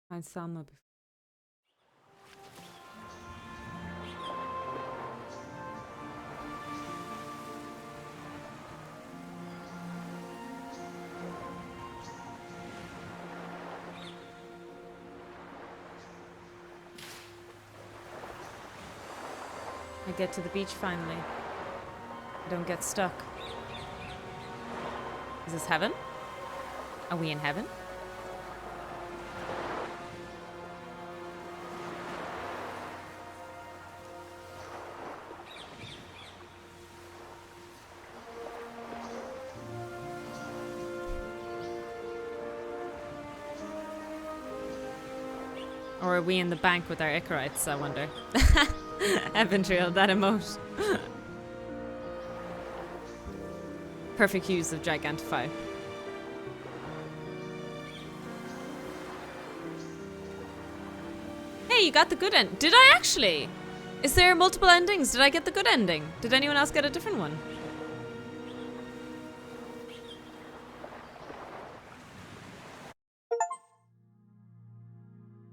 Find Selma before. I get to the beach finally. I don't get stuck. Is this heaven? Are we in heaven? Or are we in the bank with our Icarites, I wonder? Eventriel, that emote. Perfect use of Gigantify. Hey, you got the good end. Did I actually? Is there multiple endings? Did I get the good ending? Did anyone else get a different one?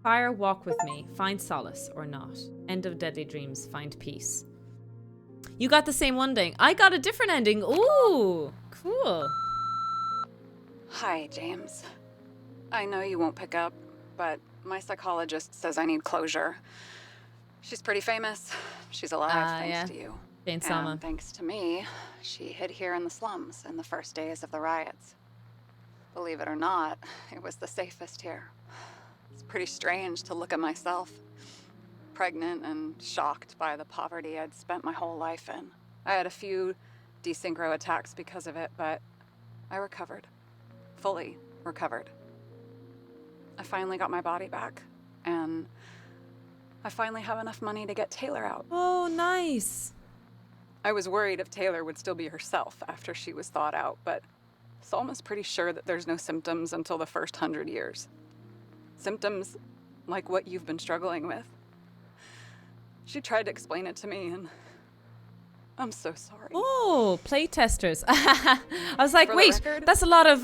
Fire, walk with me. Find solace or not. End of deadly dreams. Find peace. You got the same one ending. I got a different ending. Ooh, cool. Hi, James. I know you won't pick up, but my psychologist says I need closure. She's pretty famous. She's alive thanks to you. Jane Selma. And thanks to me, she hid here in the slums in the first days of the riots. Believe it or not, it was the safest here. It's pretty strange to look at myself, pregnant and shocked by the poverty I'd spent my whole life in. I had a few desynchro attacks because of it, but I recovered. Fully recovered. I finally got my body back, and I finally have enough money to get Taylor out. Oh, nice. I was worried if Taylor would still be herself after she was thawed out, but Salma's pretty sure that there's no symptoms until the first 100 years. Symptoms like what you've been struggling with. She tried to explain it to me, and I'm so sorry. Oh, playtesters. I was like, For the wait, record, that's a lot of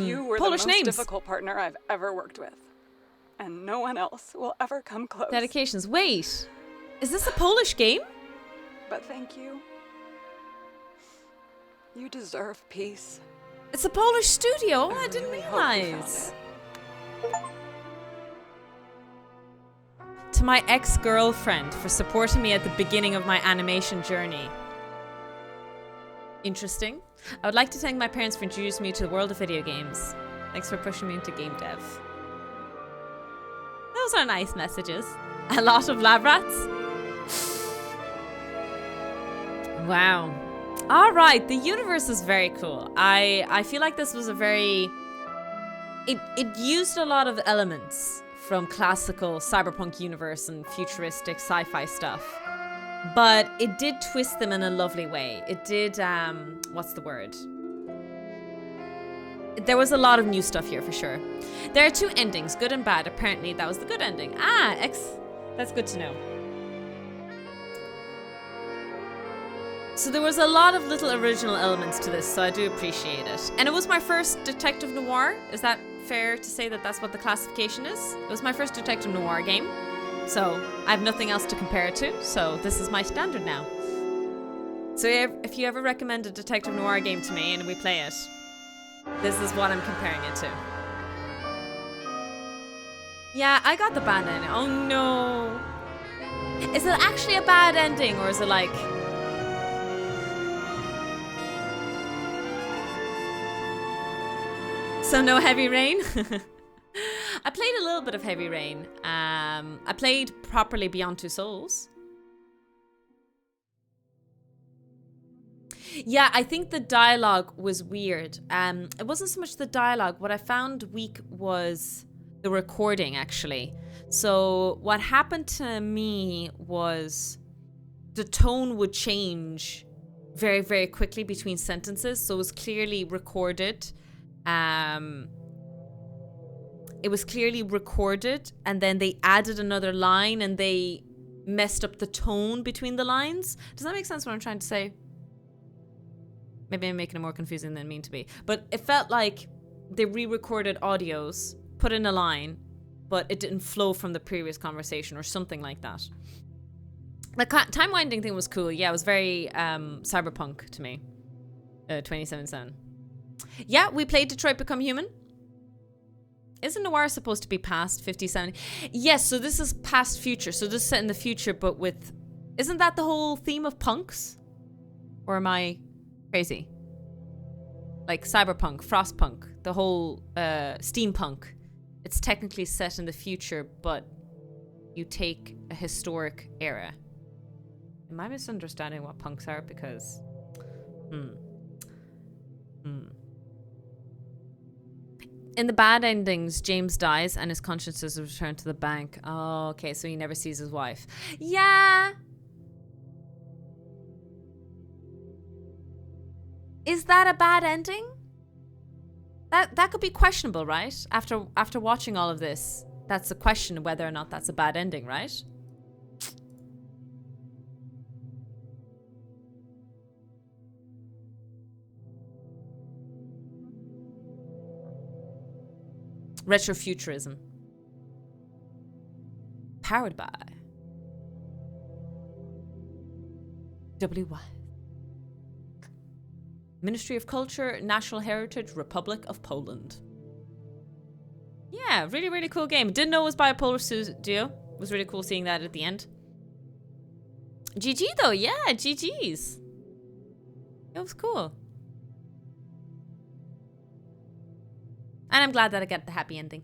you were Polish the most names. difficult partner I've ever worked with, and no one else will ever come close. Dedications. Wait, is this a Polish game? But thank you. You deserve peace. It's a Polish studio. I didn't really hope you realize. To my ex-girlfriend for supporting me at the beginning of my animation journey. Interesting. I would like to thank my parents for introducing me to the world of video games. Thanks for pushing me into game dev. Those are nice messages. A lot of lab rats. Wow. All right, the universe is very cool. I feel like this was a very... It used a lot of elements from classical cyberpunk universe and futuristic sci-fi stuff. But it did twist them in a lovely way. It did, what's the word? There was a lot of new stuff here for sure. There are two endings, good and bad. Apparently that was the good ending. That's good to know. So there was a lot of little original elements to this, so I do appreciate it. And it was my first detective noir. Is that fair to say that that's what the classification is? It was my first detective noir game. So I have nothing else to compare it to, so this is my standard now. So if you ever recommend a detective noir game to me and we play it, this is what I'm comparing it to. Yeah, I got the bad ending. Oh no. Is it actually a bad ending, or is it like... So no Heavy Rain? I played a little bit of Heavy Rain. I played properly Beyond Two Souls. Yeah, I think the dialogue was weird. It wasn't so much the dialogue. What I found weak was the recording, actually. So what happened to me was the tone would change very, very quickly between sentences. So it was clearly recorded. It was clearly recorded, and then they added another line and they messed up the tone between the lines. Does that make sense what I'm trying to say? Maybe I'm making it more confusing than I mean to be. But it felt like they re-recorded audios, put in a line, but it didn't flow from the previous conversation or something like that. The time winding thing was cool. Yeah, it was very cyberpunk to me. 2077. Yeah, we played Detroit Become Human. Isn't noir supposed to be past 50, 70? Yes, so this is past future. So this is set in the future, but with... Isn't that the whole theme of punks? Or am I crazy? Like cyberpunk, frostpunk, the whole steampunk. It's technically set in the future, but you take a historic era. Am I misunderstanding what punks are? Because... In the bad endings, James dies and his conscience is returned to the bank. Oh, okay, so he never sees his wife. Yeah. Is that a bad ending? That could be questionable, right? After watching all of this, that's a question whether or not that's a bad ending, right? Retrofuturism. Powered by WY. Ministry of Culture, National Heritage, Republic of Poland. Yeah, really, really cool game. Didn't know it was by a Polish studio. It was really cool seeing that at the end. GG though, yeah, GG's. It was cool. And I'm glad that I got the happy ending.